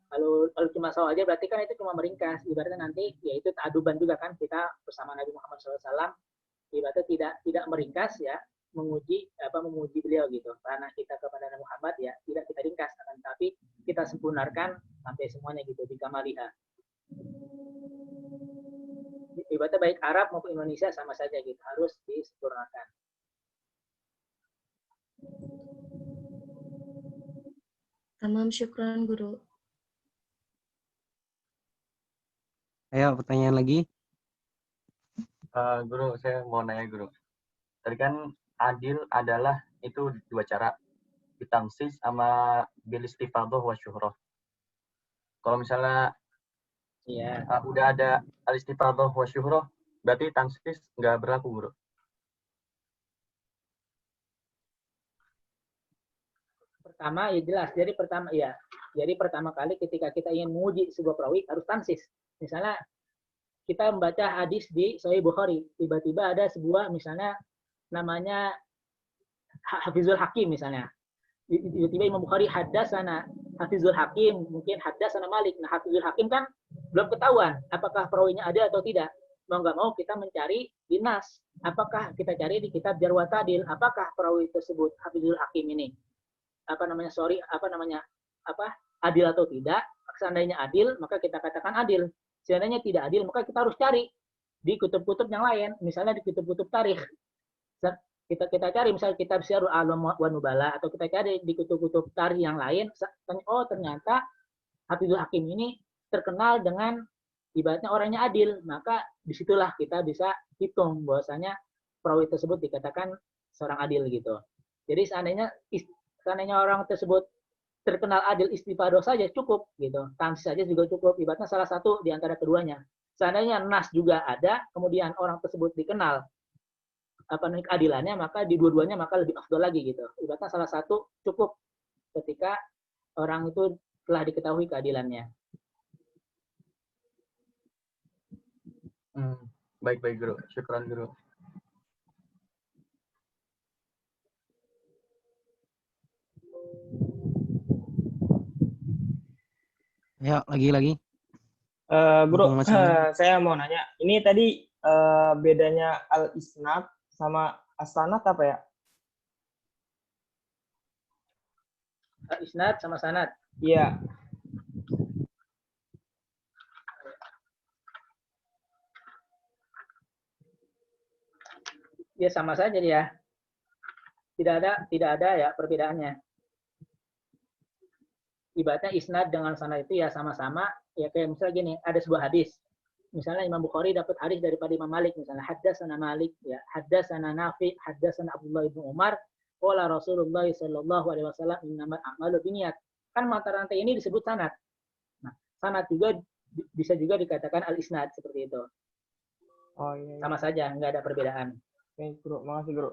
Kalau cuma soal aja berarti kan itu cuma meringkas. Ibaratnya nanti ya itu ta'aduban juga kan kita bersama Nabi Muhammad SAW ibaratnya tidak meringkas ya memuji beliau gitu karena kita kepada Nabi Muhammad ya tidak kita ringkas akan tapi kita sempurnakan sampai semuanya gitu di kamaliha ibaratnya baik Arab maupun Indonesia sama saja gitu harus disempurnakan. Tamam, syukran guru. Ayo pertanyaan lagi. Guru, saya mau nanya guru. Tadi kan adil adalah itu dua cara, bitamsis sama bil istifadhah wa syuhrah. Kalau misalnya udah ada al istifadhah wa syuhrah, berarti tamsis nggak berlaku guru. Pertama ya jelas. Jadi pertama kali ketika kita ingin menguji sebuah perawi harus tamsis. Misalnya kita membaca hadis di Sahih Bukhari, tiba-tiba ada sebuah misalnya namanya Hafizul Hakim misalnya. Tiba-tiba Imam Bukhari haddatsana Hafizul Hakim, mungkin haddatsana Malik. Nah, Hafizul Hakim kan belum ketahuan apakah perawinya ada atau tidak. Mau nggak mau kita mencari di nas. Apakah kita cari di kitab Jarh wa Ta'dil, apakah perawi tersebut Hafizul Hakim ini adil atau tidak. Seandainya adil maka kita katakan adil, seandainya tidak adil maka kita harus cari di kutub-kutub yang lain, misalnya di kutub-kutub tarikh kita cari misalnya kitab Syiarul A'lam wa Nubala atau kita cari di kutub-kutub tarikh yang lain. Oh ternyata Hafizul Hakim ini terkenal dengan ibaratnya orangnya adil, maka disitulah kita bisa hitung bahwasanya perawi tersebut dikatakan seorang adil gitu. Jadi seandainya orang tersebut terkenal adil istifadoh saja cukup gitu, tamsis saja juga cukup, ibaratnya salah satu di antara keduanya. Seandainya nas juga ada, kemudian orang tersebut dikenal keadilannya, maka di dua-duanya maka lebih afdal lagi gitu. Ibaratnya salah satu cukup ketika orang itu telah diketahui keadilannya. Baik guru, syukran guru. Ayo lagi. Bro, Mumpung masih ingat. saya mau nanya. Ini tadi bedanya al-isnad sama as-sanad apa ya? Isnad sama sanad. Iya. Ya sama saja dia. Tidak ada ya perbedaannya. Ibaratnya isnad dengan sanad itu ya sama-sama, ya kayak misalnya gini, ada sebuah hadis. Misalnya Imam Bukhari dapat hadis daripada Imam Malik, misalnya haddatsana Malik, ya haddatsana Nafi, haddatsana Abdullah bin Umar, qala Rasulullah sallallahu alaihi wasallam innamal a'malu binniyat. Kan mata rantai ini disebut sanad. Nah, sanad juga bisa juga dikatakan al-isnad seperti itu. Oh iya. Sama saja, nggak ada perbedaan. Oke, Bro. Makasih, Bro.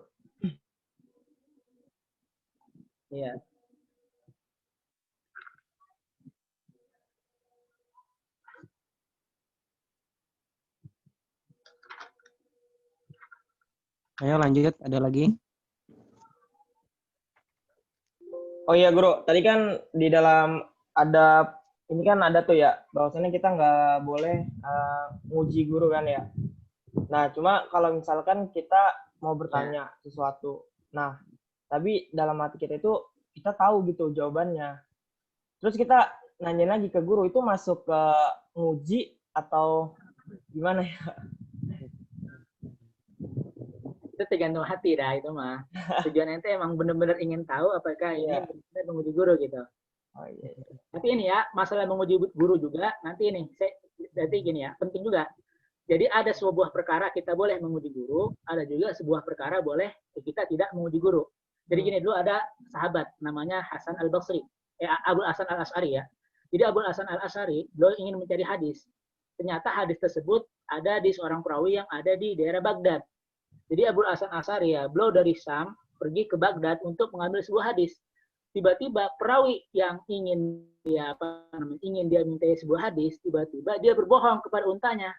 Iya. Ayo lanjut, ada lagi? Oh iya, Bro. Tadi kan di dalam ada ini kan ada tuh ya, bahwasanya kita nggak boleh nguji guru kan ya. Nah, cuma kalau misalkan kita mau bertanya sesuatu, nah, tapi dalam hati kita itu kita tahu gitu jawabannya. Terus kita nanya lagi ke guru, itu masuk ke nguji atau gimana ya? Itu tergantung hati dah itu mah. Tujuan ente emang benar-benar ingin tahu apakah ini benar menguji guru gitu. Oh iya. Tapi ini ya, masalah menguji guru juga, nanti ini, nanti gini ya, penting juga. Jadi ada sebuah perkara kita boleh menguji guru, ada juga sebuah perkara boleh kita tidak menguji guru. Jadi gini dulu ada sahabat namanya Hasan al-Basri, Abul Hasan al-Asy'ari ya. Jadi Abul Hasan al-Asy'ari, beliau ingin mencari hadis. Ternyata hadis tersebut ada di seorang perawi yang ada di daerah Baghdad. Jadi Abul Hasan al-Asy'ari ya, beliau dari Syam pergi ke Baghdad untuk mengambil sebuah hadis. Tiba-tiba perawi yang ingin dia mintai sebuah hadis, tiba-tiba dia berbohong kepada untanya.